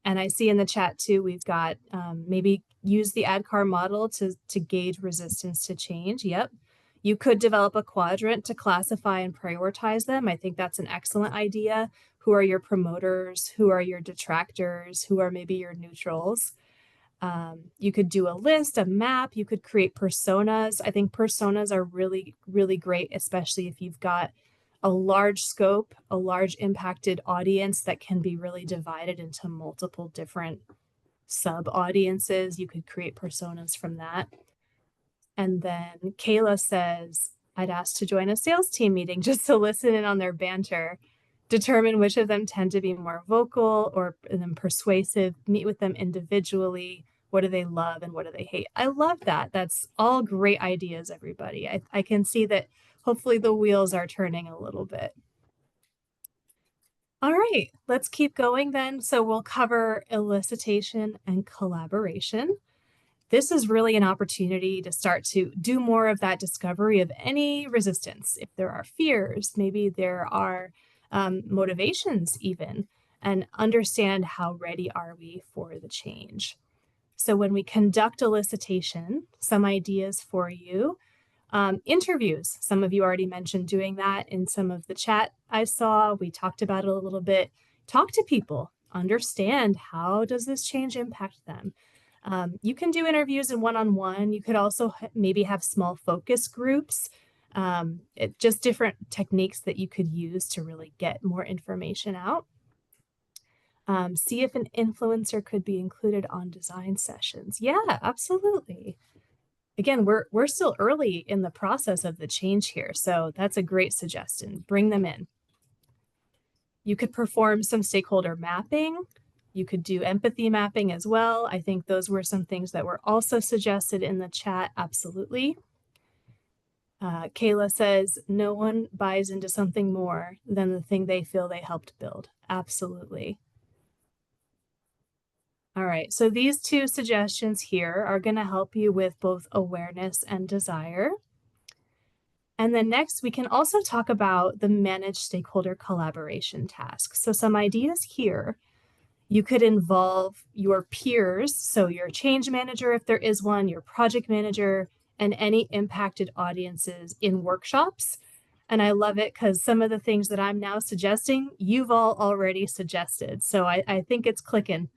And I see in the chat too, we've got maybe use the ADKAR model to gauge resistance to change. Yep. You could develop a quadrant to classify and prioritize them. I think that's an excellent idea. Who are your promoters? Who are your detractors? Who are maybe your neutrals? You could do a list, a map. You could create personas. I think personas are really, really great, especially if you've got a large scope, a large impacted audience that can be really divided into multiple different sub audiences. You could create personas from that. And then Kayla says, I'd ask to join a sales team meeting just to listen in on their banter, determine which of them tend to be more vocal or then persuasive, meet with them individually. What do they love and what do they hate? I love that. That's all great ideas, everybody. I can see that hopefully the wheels are turning a little bit. All right, let's keep going then. So we'll cover elicitation and collaboration. this is really an opportunity to start to do more of that discovery of any resistance. If there are fears, maybe there are motivations even, and understand how ready are we for the change. So when we conduct elicitation, some ideas for you. Interviews, some of you already mentioned doing that in some of the chat I saw. We talked about it a little bit. Talk to people, understand how does this change impact them. You can do interviews in one-on-one. You could also maybe have small focus groups, just different techniques that you could use to really get more information out. See if an influencer could be included on design sessions. Yeah, absolutely. Again, we're still early in the process of the change here, so that's a great suggestion. Bring them in. You could perform some stakeholder mapping. You could do empathy mapping as well. I think those were some things that were also suggested in the chat. Absolutely. Kayla says, no one buys into something more than the thing they feel they helped build. Absolutely. All right, so these two suggestions here are going to help you with both awareness and desire. And then next, we can also talk about the managed stakeholder collaboration task. So some ideas here. You could involve your peers, so your change manager, if there is one, your project manager, and any impacted audiences in workshops. And I love it because some of the things that I'm now suggesting, you've all already suggested. So I think it's clicking.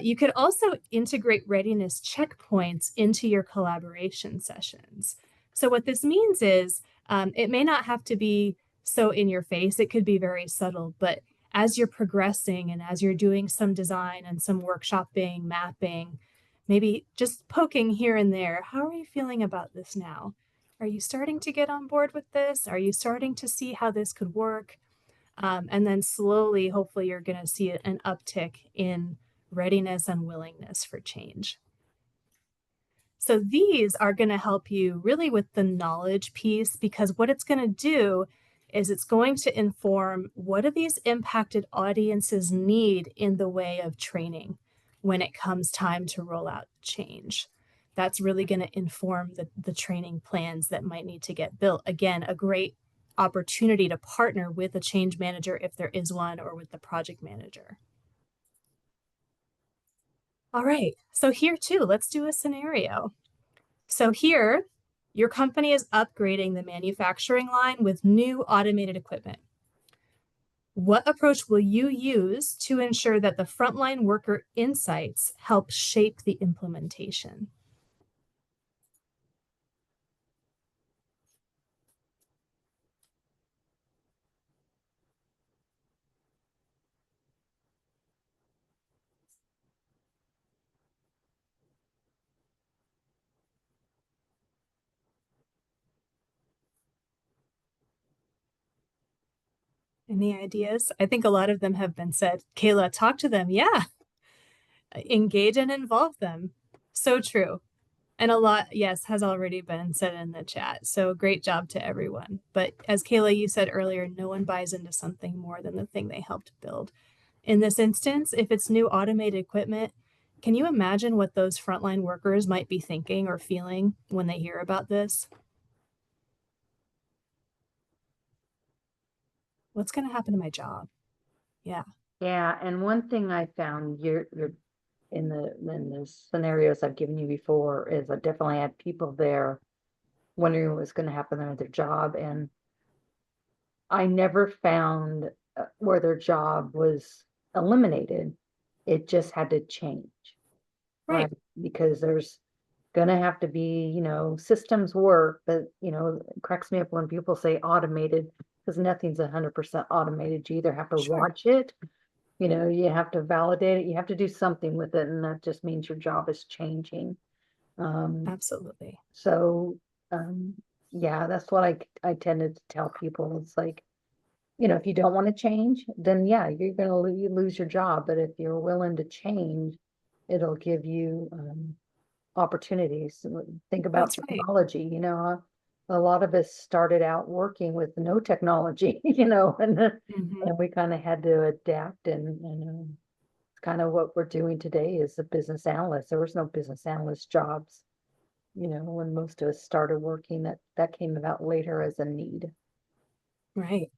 You could also integrate readiness checkpoints into your collaboration sessions. So what this means is it may not have to be so in your face. It could be very subtle, but as you're progressing and as you're doing some design and some workshopping, mapping, maybe just poking here and there, how are you feeling about this now? Are you starting to get on board with this? Are you starting to see how this could work? And then slowly, hopefully, you're going to see an uptick in readiness and willingness for change. So these are going to help you really with the knowledge piece, because what it's going to do is it's going to inform what do these impacted audiences need in the way of training when it comes time to roll out change. That's really going to inform the training plans that might need to get built. Again, a great opportunity to partner with a change manager if there is one, or with the project manager. All right, so here too, let's do a scenario. So here, your company is upgrading the manufacturing line with new automated equipment. What approach will you use to ensure that the frontline worker insights help shape the implementation? Any ideas? I think a lot of them have been said. Kayla, talk to them. Yeah. Engage and involve them. So true. And a lot, yes, has already been said in the chat. So great job to everyone. But as Kayla, you said earlier, no one buys into something more than the thing they helped build. In this instance, if it's new automated equipment, can you imagine what those frontline workers might be thinking or feeling when they hear about this? What's going to happen to my job? Yeah. Yeah, and one thing I found you're in the scenarios I've given you before is I definitely had people there wondering what was going to happen to their job, and I never found where their job was eliminated. It just had to change, Right. because there's gonna have to be, systems work, but it cracks me up when people say automated, because nothing's 100% automated. You either have to Sure. watch it, you have to validate it, you have to do something with it, and that just means your job is changing. Absolutely. So yeah, that's what I tended to tell people. It's like, if you don't want to change, then yeah, you're gonna lose your job. But if you're willing to change, it'll give you opportunities. Think about That's right. technology. A lot of us started out working with no technology, and Mhm. we kind of had to adapt and It's kind of what we're doing today as a business analyst. There was no business analyst jobs, when most of us started working. That came about later as a need. Right.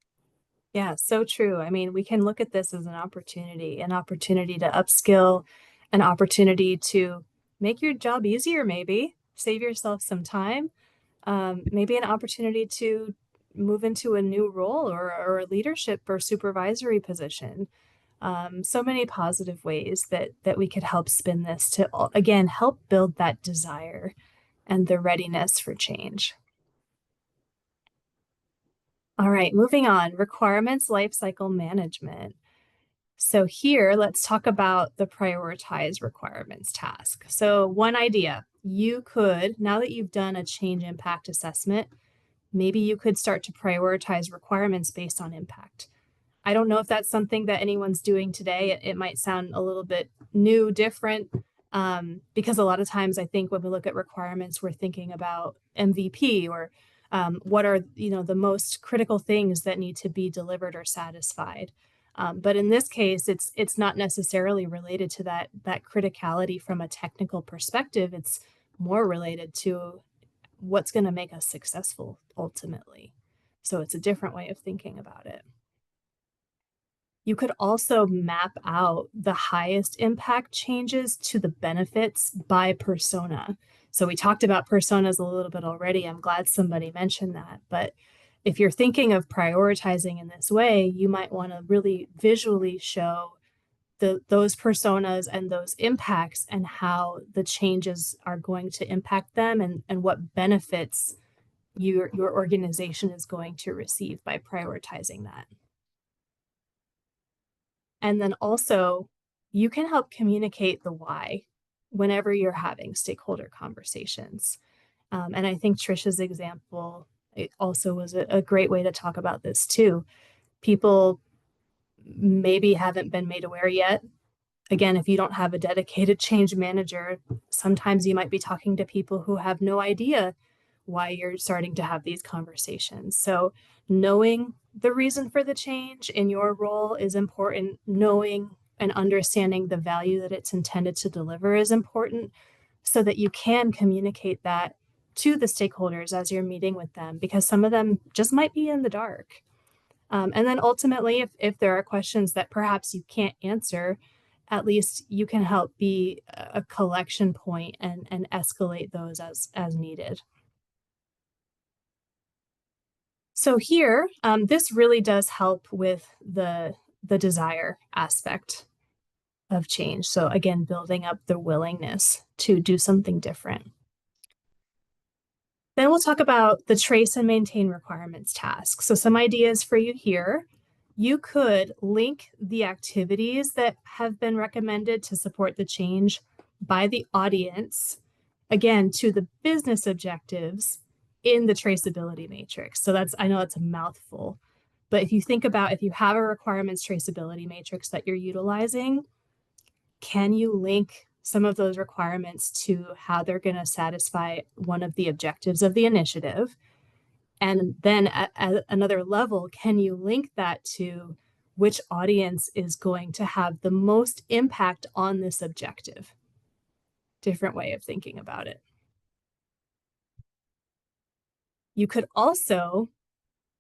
Yeah, so true. I mean, we can look at this as an opportunity to upskill, an opportunity to make your job easier, maybe save yourself some time, maybe an opportunity to move into a new role or a leadership or supervisory position. So many positive ways that we could help spin this to, again, help build that desire and the readiness for change. All right, moving on, requirements lifecycle management. So here, let's talk about the prioritize requirements task. So one idea, you could, now that you've done a change impact assessment, maybe you could start to prioritize requirements based on impact. I don't know if that's something that anyone's doing today. It might sound a little bit new, different, because a lot of times I think when we look at requirements, we're thinking about MVP or what are the most critical things that need to be delivered or satisfied. But in this case, it's not necessarily related to that criticality from a technical perspective. It's more related to what's going to make us successful ultimately. So it's a different way of thinking about it. You could also map out the highest impact changes to the benefits by persona. So we talked about personas a little bit already. I'm glad somebody mentioned that. But if you're thinking of prioritizing in this way, you might want to really visually show those personas and those impacts and how the changes are going to impact them and what benefits your organization is going to receive by prioritizing that. And then also, you can help communicate the why whenever you're having stakeholder conversations. And I think Trisha's example also was a great way to talk about this too. People maybe haven't been made aware yet. Again, if you don't have a dedicated change manager, sometimes you might be talking to people who have no idea why you're starting to have these conversations. So knowing the reason for the change in your role is important. Knowing and understanding the value that it's intended to deliver is important so that you can communicate that to the stakeholders as you're meeting with them, because some of them just might be in the dark. And then ultimately, if there are questions that perhaps you can't answer, at least you can help be a collection point and escalate those as needed. So here, this really does help with the desire aspect of change. So again, building up the willingness to do something different. Then we'll talk about the trace and maintain requirements task. So some ideas for you here. You could link the activities that have been recommended to support the change by the audience, again, to the business objectives in the traceability matrix. So I know that's a mouthful, but if you think about, if you have a requirements traceability matrix that you're utilizing, can you link some of those requirements to how they're going to satisfy one of the objectives of the initiative? And then at another level, can you link that to which audience is going to have the most impact on this objective? Different way of thinking about it. You could also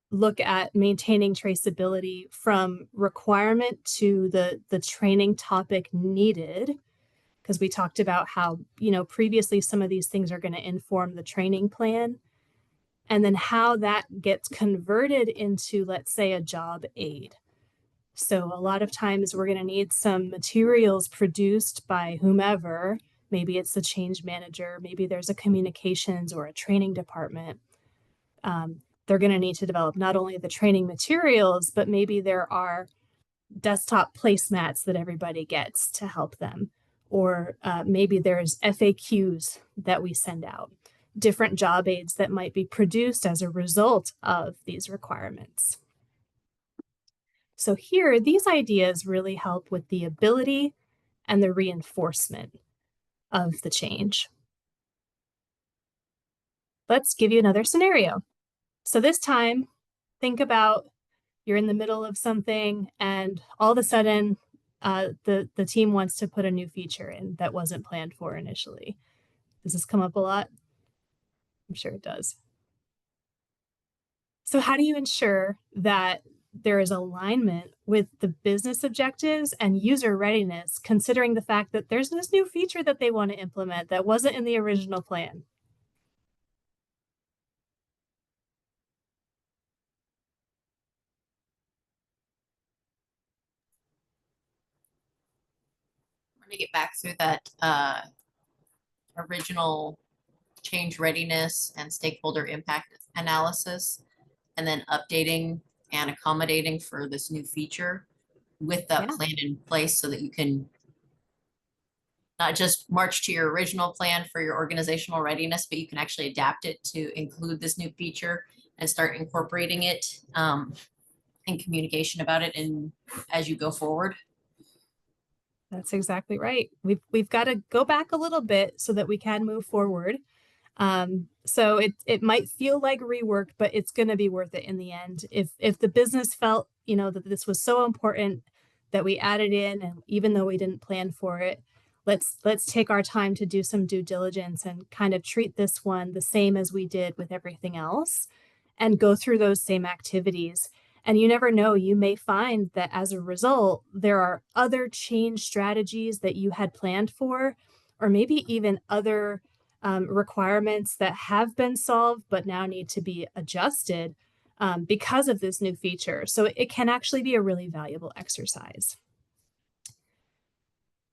look at maintaining traceability from requirement to the training topic needed, because we talked about how, previously some of these things are going to inform the training plan, and then how that gets converted into, let's say, a job aid. So a lot of times we're going to need some materials produced by whomever. Maybe it's the change manager, maybe there's a communications or a training department. They're going to need to develop not only the training materials, but maybe there are desktop placemats that everybody gets to help them. Or maybe there's FAQs that we send out, different job aids that might be produced as a result of these requirements. So here, these ideas really help with the ability and the reinforcement of the change. Let's give you another scenario. So this time, think about you're in the middle of something and all of a sudden the team wants to put a new feature in that wasn't planned for initially. Does this come up a lot? I'm sure it does. So how do you ensure that there is alignment with the business objectives and user readiness, considering the fact that there's this new feature that they want to implement that wasn't in the original plan? We're gonna get back through that original change readiness and stakeholder impact analysis, and then updating and accommodating for this new feature with that Yeah. plan in place so that you can not just march to your original plan for your organizational readiness, but you can actually adapt it to include this new feature and start incorporating it in communication about it and as you go forward. That's exactly right. We've got to go back a little bit so that we can move forward. So it might feel like rework, but it's going to be worth it in the end. If the business felt, that this was so important that we added in, and even though we didn't plan for it, let's take our time to do some due diligence and kind of treat this one the same as we did with everything else, and go through those same activities. And you never know, you may find that as a result, there are other change strategies that you had planned for, or maybe even other requirements that have been solved but now need to be adjusted because of this new feature. So it can actually be a really valuable exercise.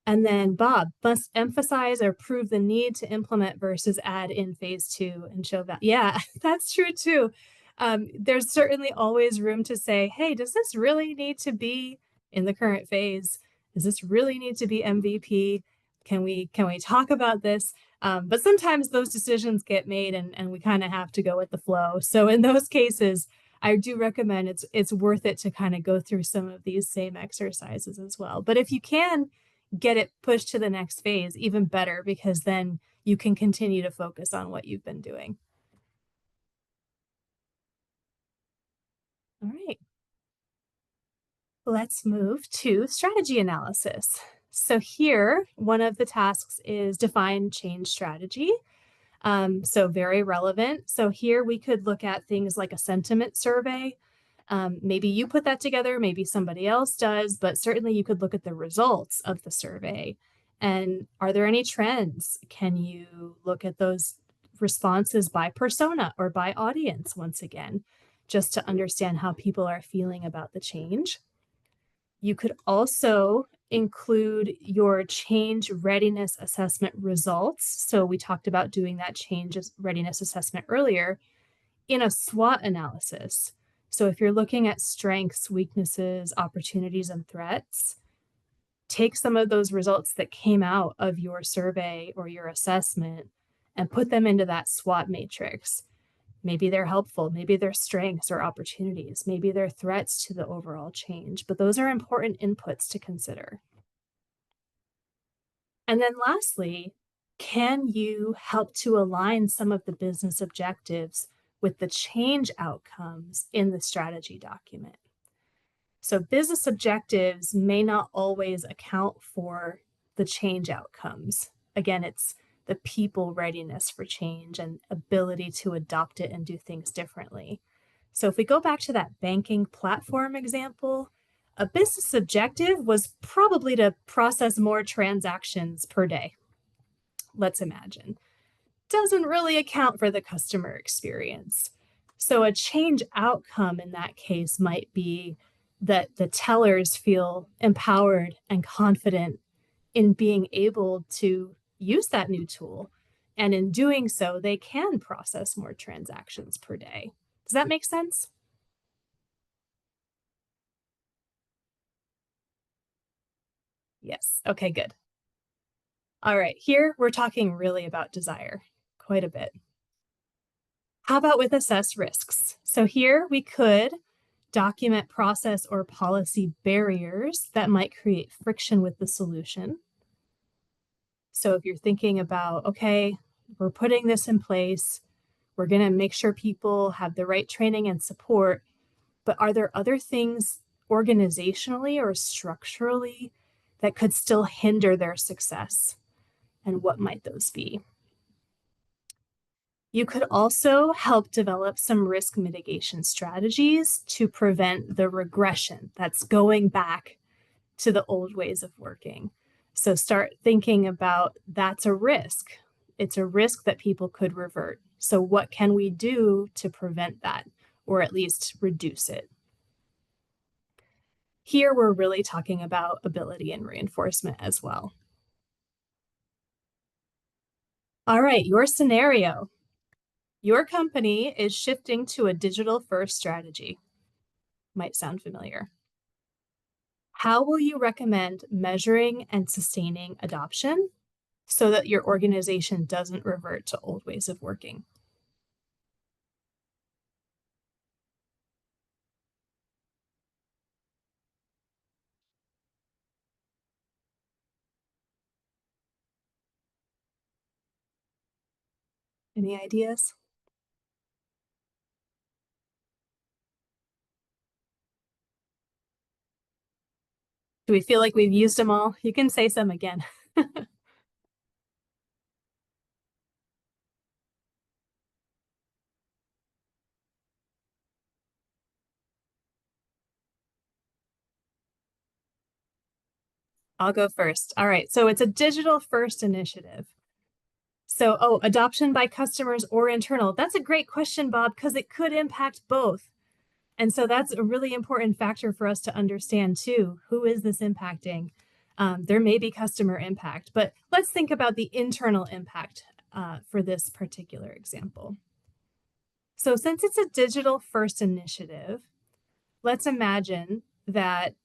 And then Bob must emphasize or prove the need to implement versus add in phase 2 and show that. Yeah, that's true too. There's certainly always room to say, hey, does this really need to be in the current phase? Does this really need to be MVP? Can we talk about this? But sometimes those decisions get made and we kind of have to go with the flow. So in those cases, I do recommend it's worth it to kind of go through some of these same exercises as well. But if you can get it pushed to the next phase, even better, because then you can continue to focus on what you've been doing. All right. Let's move to strategy analysis. So here, one of the tasks is define change strategy. So very relevant. So here we could look at things like a sentiment survey. Maybe you put that together, maybe somebody else does, but certainly you could look at the results of the survey. And are there any trends? Can you look at those responses by persona or by audience once again, just to understand how people are feeling about the change? You could also include your change readiness assessment results. So we talked about doing that change readiness assessment earlier in a SWOT analysis. So if you're looking at strengths, weaknesses, opportunities, and threats, take some of those results that came out of your survey or your assessment and put them into that SWOT matrix. Maybe they're helpful, maybe they're strengths or opportunities, maybe they're threats to the overall change, but those are important inputs to consider. And then lastly, can you help to align some of the business objectives with the change outcomes in the strategy document? So business objectives may not always account for the change outcomes. Again, it's the people readiness for change and ability to adopt it and do things differently. So if we go back to that banking platform example, a business objective was probably to process more transactions per day. Let's imagine. Doesn't really account for the customer experience. So a change outcome in that case might be that the tellers feel empowered and confident in being able to use that new tool. And in doing so, they can process more transactions per day. Does that make sense? Yes. Okay, good. All right, here we're talking really about desire quite a bit. How about with assess risks? So here we could document process or policy barriers that might create friction with the solution. So if you're thinking about, okay, we're putting this in place, we're going to make sure people have the right training and support, but are there other things organizationally or structurally that could still hinder their success? And what might those be? You could also help develop some risk mitigation strategies to prevent the regression that's going back to the old ways of working. So start thinking about that's a risk. It's a risk that people could revert. So what can we do to prevent that, or at least reduce it? Here, we're really talking about ability and reinforcement as well. All right, your scenario. Your company is shifting to a digital-first strategy. Might sound familiar. How will you recommend measuring and sustaining adoption so that your organization doesn't revert to old ways of working? Any ideas? Do we feel like we've used them all? You can say some again. I'll go first. All right, so it's a digital first initiative. So, adoption by customers or internal. That's a great question, Bob, because it could impact both. And so that's a really important factor for us to understand too. Who is this impacting? There may be customer impact, but let's think about the internal impact for this particular example. So since it's a digital first initiative, let's imagine that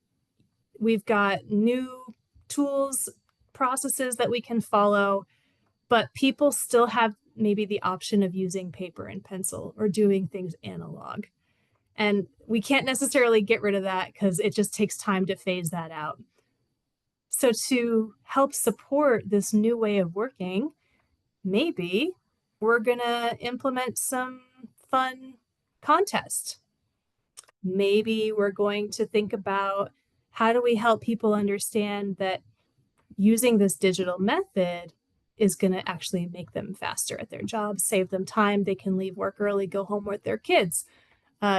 we've got new tools, processes that we can follow, but people still have maybe the option of using paper and pencil or doing things analog. And we can't necessarily get rid of that because it just takes time to phase that out. So to help support this new way of working, maybe we're gonna implement some fun contests. Maybe we're going to think about how do we help people understand that using this digital method is going to actually make them faster at their jobs, save them time. They can leave work early, go home with their kids.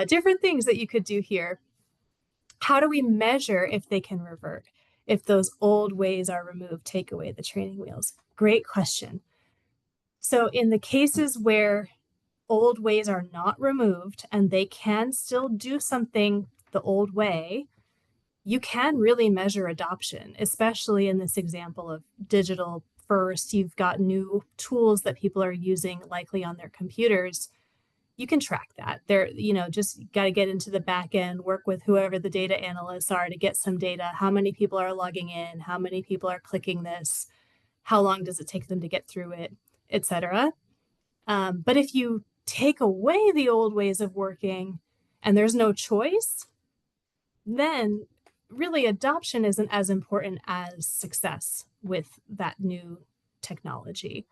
Different things that you could do here. How do we measure if they can revert? If those old ways are removed, take away the training wheels? Great question. So in the cases where old ways are not removed and they can still do something the old way, you can really measure adoption, especially in this example of digital first. You've got new tools that people are using likely on their computers. You can track that. They're, just got to get into the back end, work with whoever the data analysts are to get some data. How many people are logging in? How many people are clicking this? How long does it take them to get through it, etc. But if you take away the old ways of working and there's no choice, then really adoption isn't as important as success with that new technology.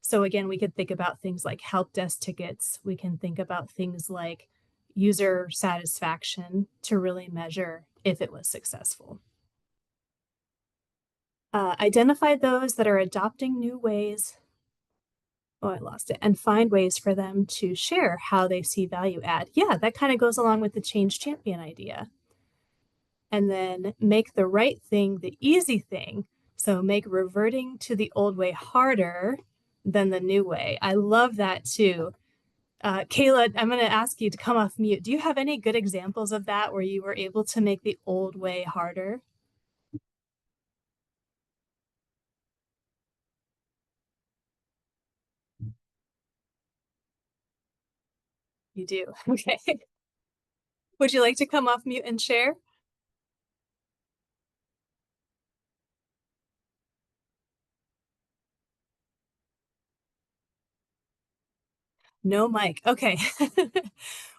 So again, we could think about things like help desk tickets. We can think about things like user satisfaction to really measure if it was successful. Identify those that are adopting new ways. Oh, I lost it. And find ways for them to share how they see value add. Yeah, that kind of goes along with the change champion idea. And then make the right thing the easy thing. So make reverting to the old way harder than the new way. I love that too. Kayla, I'm going to ask you to come off mute. Do you have any good examples of that where you were able to make the old way harder? You do. Okay. Would you like to come off mute and share? No mic. Okay.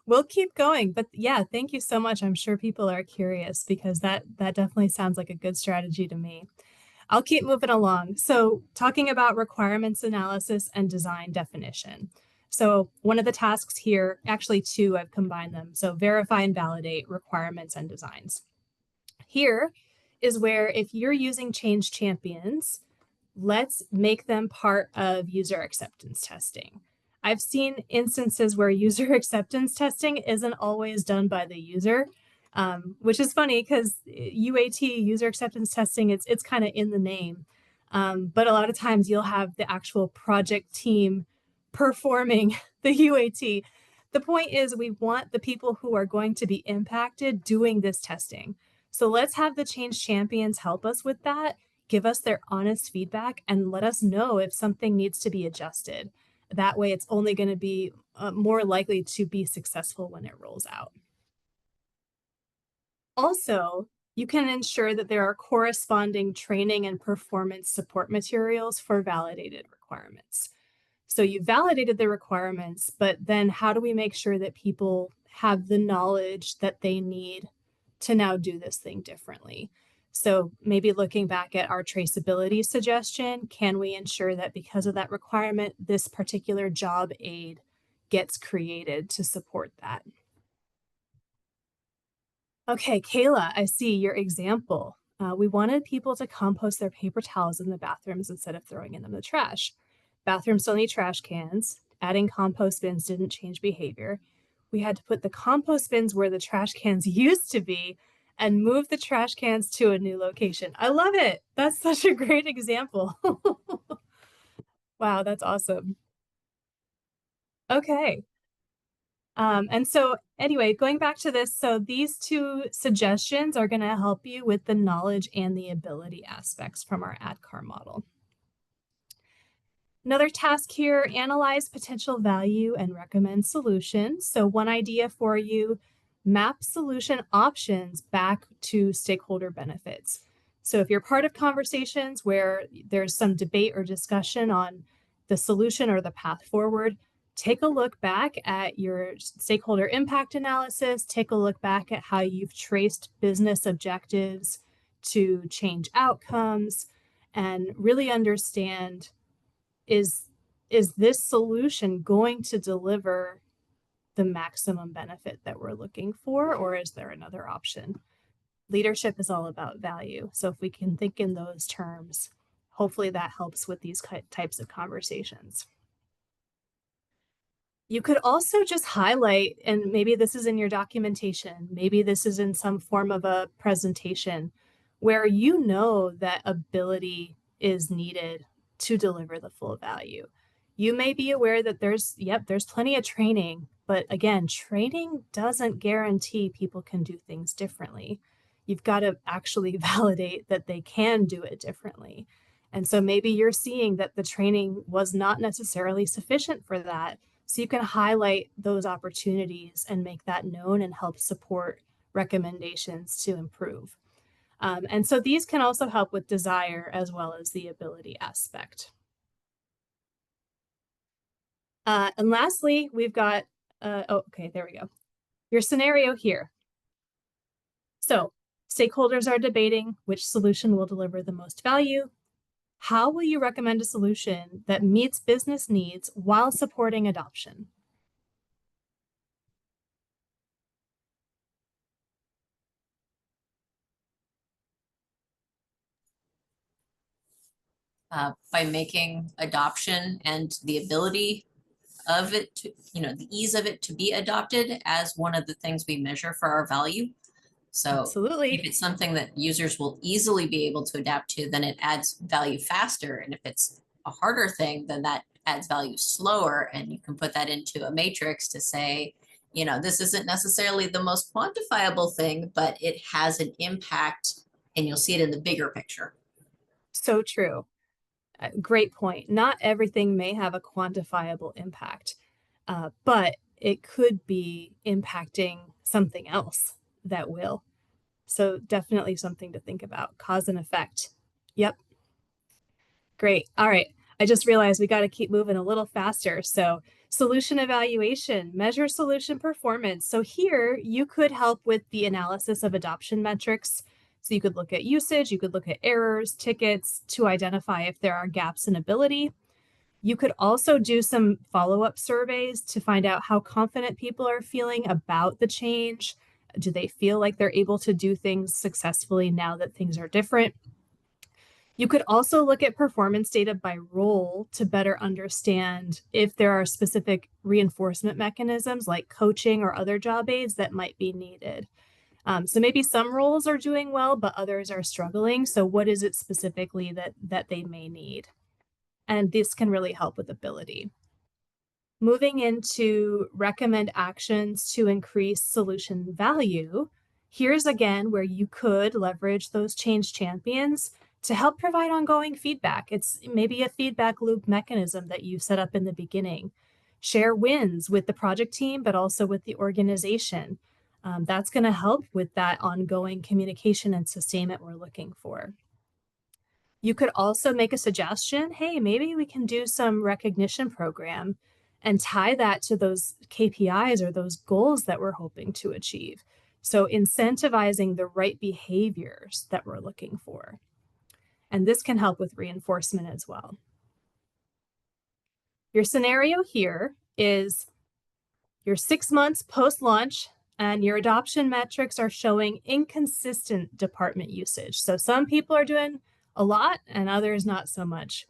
We'll keep going. But yeah, thank you so much. I'm sure people are curious because that definitely sounds like a good strategy to me. I'll keep moving along. So talking about requirements analysis and design definition. So one of the tasks here, actually two, I've combined them. So verify and validate requirements and designs. Here is where if you're using change champions, let's make them part of user acceptance testing. I've seen instances where user acceptance testing isn't always done by the user, which is funny because UAT, user acceptance testing, it's kind of in the name. But a lot of times you'll have the actual project team performing the UAT. The point is we want the people who are going to be impacted doing this testing. So let's have the change champions help us with that, give us their honest feedback, and let us know if something needs to be adjusted. That way it's only going to be more likely to be successful when it rolls out. Also, you can ensure that there are corresponding training and performance support materials for validated requirements. So you validated the requirements, but then how do we make sure that people have the knowledge that they need to now do this thing differently? So maybe looking back at our traceability suggestion, can we ensure that because of that requirement, this particular job aid gets created to support that? Okay, Kayla, I see your example. We wanted people to compost their paper towels in the bathrooms instead of throwing them in the trash. Bathrooms still need trash cans. Adding compost bins didn't change behavior. We had to put the compost bins where the trash cans used to be and move the trash cans to a new location. I love it. That's such a great example. Wow, that's awesome. Okay. And so anyway, going back to this, so these two suggestions are going to help you with the knowledge and the ability aspects from our ADKAR model. Another task here, analyze potential value and recommend solutions. So one idea for you, map solution options back to stakeholder benefits. So if you're part of conversations where there's some debate or discussion on the solution or the path forward, take a look back at your stakeholder impact analysis, take a look back at how you've traced business objectives to change outcomes, and really understand, is this solution going to deliver the maximum benefit that we're looking for, or is there another option? Leadership is all about value. So if we can think in those terms, hopefully that helps with these types of conversations. You could also just highlight, and maybe this is in your documentation, maybe this is in some form of a presentation where you know that ability is needed to deliver the full value. You may be aware that there's plenty of training, but again, training doesn't guarantee people can do things differently. You've got to actually validate that they can do it differently. And so maybe you're seeing that the training was not necessarily sufficient for that. So you can highlight those opportunities and make that known and help support recommendations to improve. And so these can also help with desire as well as the ability aspect. And lastly, we've got, okay, there we go. Your scenario here. So stakeholders are debating which solution will deliver the most value. How will you recommend a solution that meets business needs while supporting adoption? By making adoption and the ability of it to, the ease of it to be adopted as one of the things we measure for our value. So absolutely, if it's something that users will easily be able to adapt to, then it adds value faster. And if it's a harder thing, then that adds value slower. And you can put that into a matrix to say, this isn't necessarily the most quantifiable thing, but it has an impact and you'll see it in the bigger picture. So true. Great point. Not everything may have a quantifiable impact, but it could be impacting something else that will. So definitely something to think about. Cause and effect. Yep. Great. All right. I just realized we got to keep moving a little faster. So solution evaluation, measure solution performance. So here you could help with the analysis of adoption metrics. So you could look at usage, you could look at errors, tickets to identify if there are gaps in ability. You could also do some follow-up surveys to find out how confident people are feeling about the change, Do they feel like they're able to do things successfully now that things are different? You could also look at performance data by role to better understand if there are specific reinforcement mechanisms like coaching or other job aids that might be needed. So maybe some roles are doing well, but others are struggling. So what is it specifically that they may need? And this can really help with ability. Moving into recommend actions to increase solution value, here's again where you could leverage those change champions to help provide ongoing feedback. It's maybe a feedback loop mechanism that you set up in the beginning. Share wins with the project team, but also with the organization. That's going to help with that ongoing communication and sustainment we're looking for. You could also make a suggestion, hey, maybe we can do some recognition program and tie that to those KPIs or those goals that we're hoping to achieve. So incentivizing the right behaviors that we're looking for. And this can help with reinforcement as well. Your scenario here is you're 6 months post-launch and your adoption metrics are showing inconsistent department usage. So some people are doing a lot and others not so much.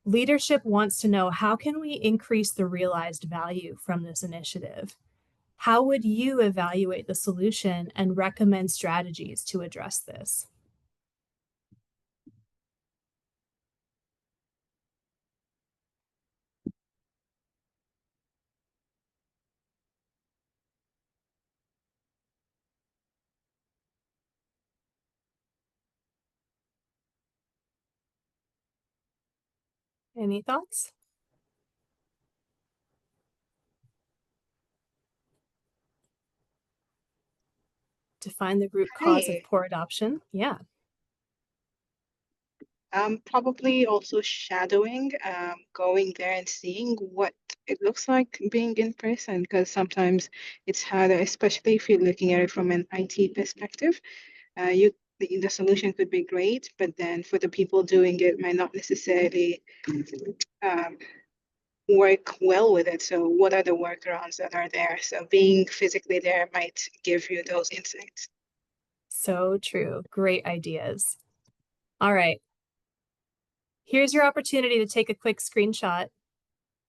Leadership wants to know, how can we increase the realized value from this initiative? How would you evaluate the solution and recommend strategies to address this? Any thoughts? Define the root cause of poor adoption. Yeah. Probably also shadowing, going there and seeing what it looks like being in person, because sometimes it's harder, especially if you're looking at it from an IT perspective. The solution could be great, but then for the people doing it might not necessarily work well with it. So what are the workarounds that are there? So being physically there might give you those insights. So true. Great ideas. All right. Here's your opportunity to take a quick screenshot.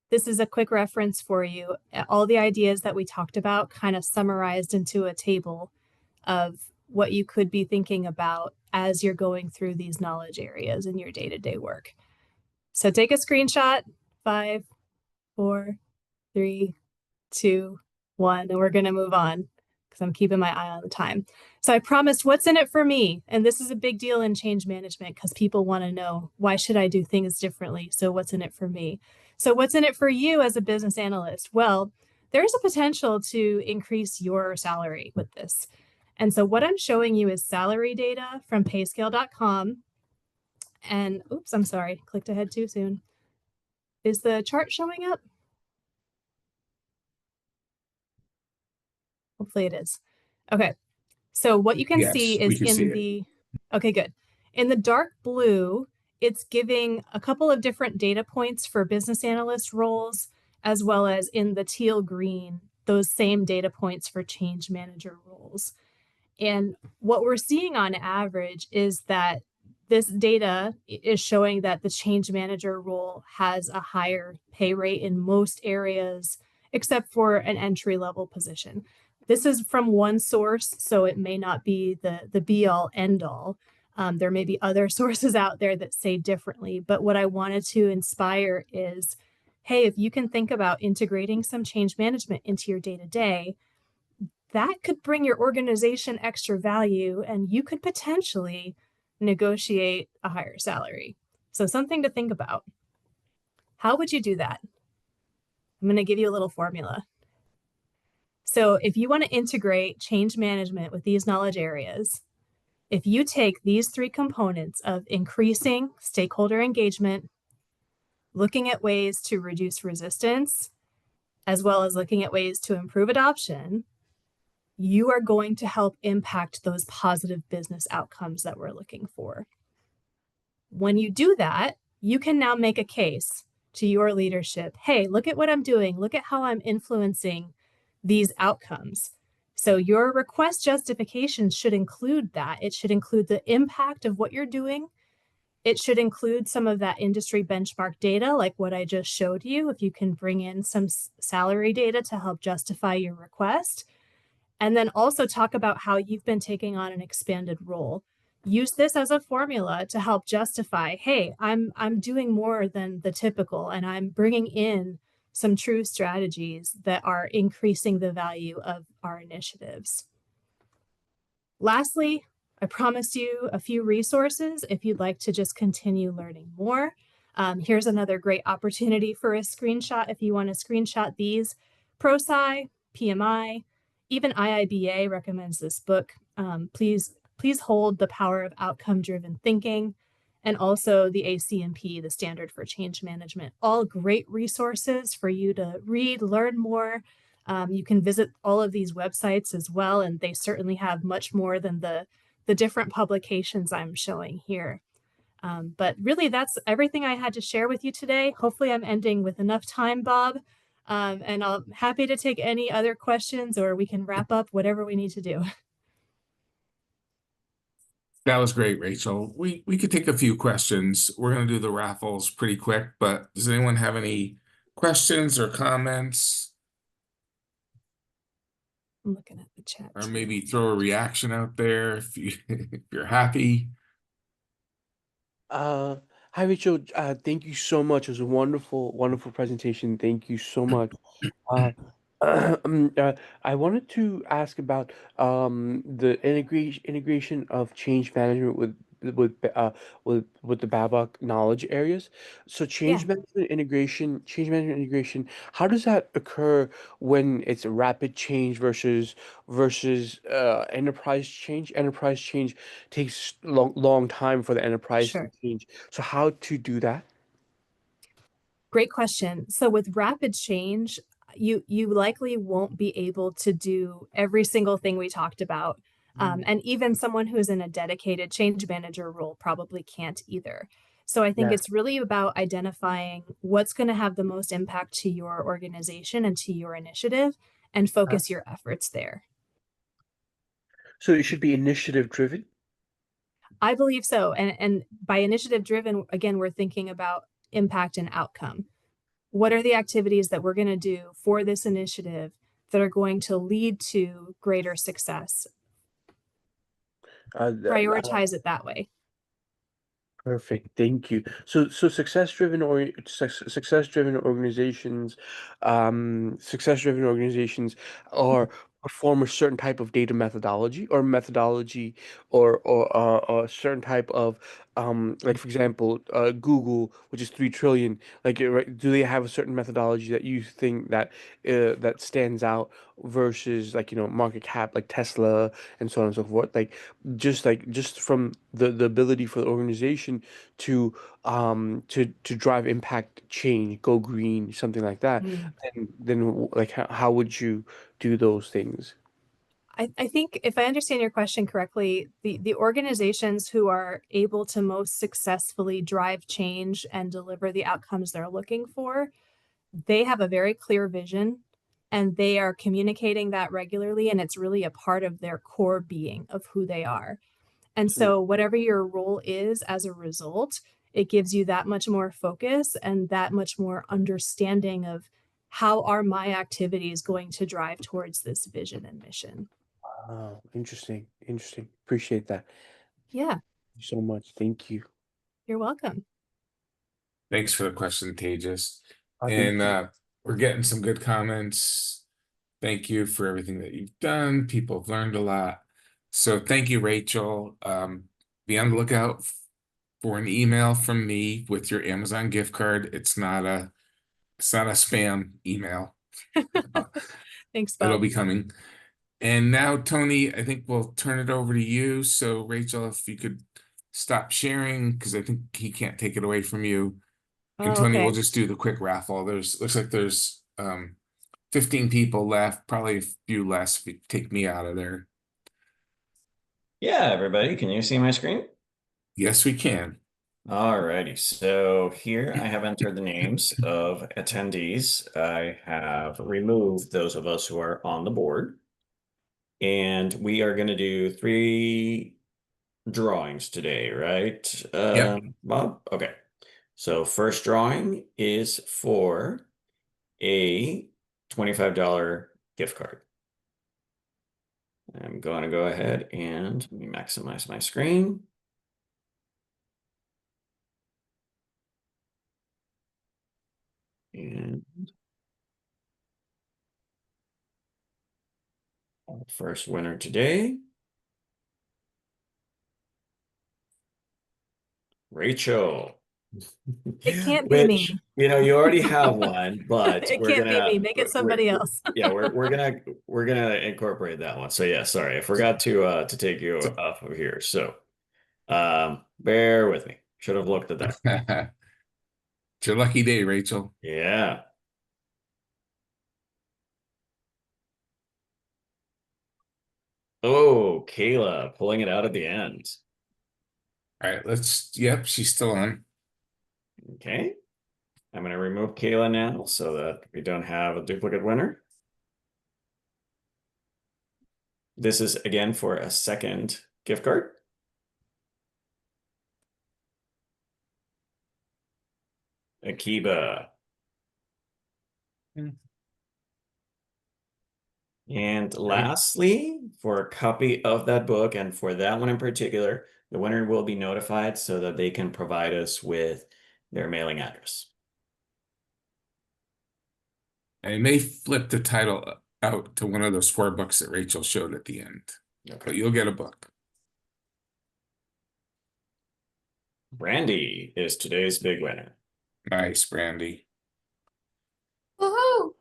This is a quick reference for you. All the ideas that we talked about kind of summarized into a table of what you could be thinking about as you're going through these knowledge areas in your day-to-day work. So take a screenshot, 5, 4, 3, 2, 1, and we're going to move on because I'm keeping my eye on the time. So I promised what's in it for me. And this is a big deal in change management because people want to know, why should I do things differently? So what's in it for me? So what's in it for you as a business analyst? Well, there's a potential to increase your salary with this. And so what I'm showing you is salary data from payscale.com. And oops, I'm sorry, clicked ahead too soon. Is the chart showing up? Hopefully it is. Okay. So what you can see is in the, okay, good. In the dark blue, it's giving a couple of different data points for business analyst roles, as well as in the teal green, those same data points for change manager roles. And what we're seeing on average is that this data is showing that the change manager role has a higher pay rate in most areas, except for an entry-level position. This is from one source, so it may not be the be-all, end-all. There may be other sources out there that say differently, but what I wanted to inspire is, hey, if you can think about integrating some change management into your day-to-day, that could bring your organization extra value and you could potentially negotiate a higher salary. So something to think about. How would you do that? I'm going to give you a little formula. So if you want to integrate change management with these knowledge areas, if you take these 3 components of increasing stakeholder engagement, looking at ways to reduce resistance, as well as looking at ways to improve adoption, you are going to help impact those positive business outcomes that we're looking for. When you do that, you can now make a case to your leadership. Hey, look at what I'm doing. Look at how I'm influencing these outcomes. So your request justification should include that. It should include the impact of what you're doing. It should include some of that industry benchmark data, like what I just showed you, if you can bring in some salary data to help justify your request. And then also talk about how you've been taking on an expanded role. Use this as a formula to help justify, hey, I'm doing more than the typical, and I'm bringing in some true strategies that are increasing the value of our initiatives. Lastly, I promised you a few resources if you'd like to just continue learning more. Here's another great opportunity for a screenshot if you want to screenshot these. ProSci, PMI, even IIBA recommends this book. Please hold The Power of Outcome-Driven Thinking, and also the ACMP, the Standard for Change Management. All great resources for you to read, learn more. You can visit all of these websites as well, and they certainly have much more than the different publications I'm showing here. But really, that's everything I had to share with you today. Hopefully I'm ending with enough time, Bob. And I'm happy to take any other questions, or we can wrap up whatever we need to do. That was great, Rachel. We could take a few questions. We're going to do the raffles pretty quick, but does anyone have any questions or comments? I'm looking at the chat. Or maybe throw a reaction out there if if you're happy. Hi Rachel, thank you so much. It was a wonderful presentation. Thank you so much. Uh, I wanted to ask about the integration of change management with the BABOK knowledge areas. So Yeah, change management integration, how does that occur when it's a rapid change versus enterprise change? Enterprise change takes long time for the enterprise to sure. change. So how to do that? Great question. So with rapid change, you likely won't be able to do every single thing we talked about. And even someone who's in a dedicated change manager role probably can't either. So I think Yeah. it's really about identifying what's going to have the most impact to your organization and to your initiative, and focus your efforts there. So it should be initiative driven. I believe so. And by initiative driven, again, we're thinking about impact and outcome. What are the activities that we're going to do for this initiative that are going to lead to greater success? Prioritize it that way. Perfect. Thank you. So success-driven organizations are perform a certain type of data methodology or a certain type of like for example Google, which is 3 trillion, like right, do they have a certain methodology that you think that stands out versus like market cap like Tesla and so on and so forth, just from the ability for the organization to drive impact change, go green, something like that. Mm. And then like how would you do those things? I think if I understand your question correctly, the organizations who are able to most successfully drive change and deliver the outcomes they're looking for, they have a very clear vision, and they are communicating that regularly, and it's really a part of their core being of who they are. And so whatever your role is as a result, it gives you that much more focus and that much more understanding of how are my activities going to drive towards this vision and mission. Oh, interesting. Appreciate that. Yeah, Thank you so much. Thank you. you're welcome. Thanks for the question, Tejas. Thank And you. we're getting some good comments. Thank you for everything that you've done. People have learned a lot. So thank you, Rachel. Be on the lookout for an email from me with your Amazon gift card. It's not a spam email. Thanks, It'll Bob. be coming. And now, Tony, I think we'll turn it over to you. So, Rachel, if you could stop sharing, because I think he can't take it away from you. And Oh, Tony, okay. we'll just do the quick raffle. Looks like there's 15 people left, probably a few less if you take me out of there. Yeah, everybody, can you see my screen? Yes, we can. Alrighty, so here I have entered the names of attendees. I have removed those of us who are on the board. And we are going to do 3 drawings today, right? Yep. Bob? Okay. So first drawing is for a $25 gift card. I'm going to go ahead and let me maximize my screen. And our first winner today, Rachel. It can't be Which, me. you know, you already have one, but It we're can't be gonna me. Make it somebody else. yeah, we're gonna incorporate that one. So yeah, sorry, I forgot to take you off of here. So bear with me. Should have looked at that. It's your lucky day, Rachel. Yeah. Oh, Kayla pulling it out at the end. All right, yep, she's still on. Okay. I'm going to remove Kayla now so that we don't have a duplicate winner. This is again for a second gift card. Akiba. And lastly, for a copy of that book, and for that one in particular, the winner will be notified so that they can provide us with their mailing address. And it may flip the title out to one of those 4 books that Rachel showed at the end. Okay. But you'll get a book. Brandy is today's big winner. Nice, Brandy. Woohoo!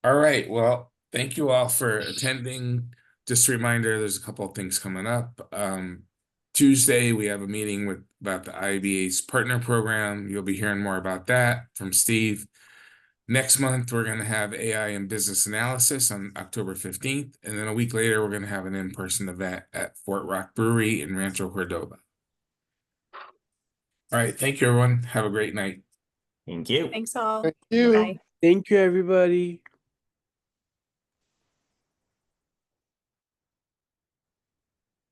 All right, well, thank you all for attending. Just a reminder, there's a couple of things coming up. Tuesday, we have a meeting about the IBA's partner program. You'll be hearing more about that from Steve. Next month, we're going to have AI and business analysis on October 15th. And then a week later, we're going to have an in-person event at Fort Rock Brewery in Rancho Cordova. All right, thank you, everyone. Have a great night. Thank you. Thanks all. Thank you. Bye. Thank you, everybody.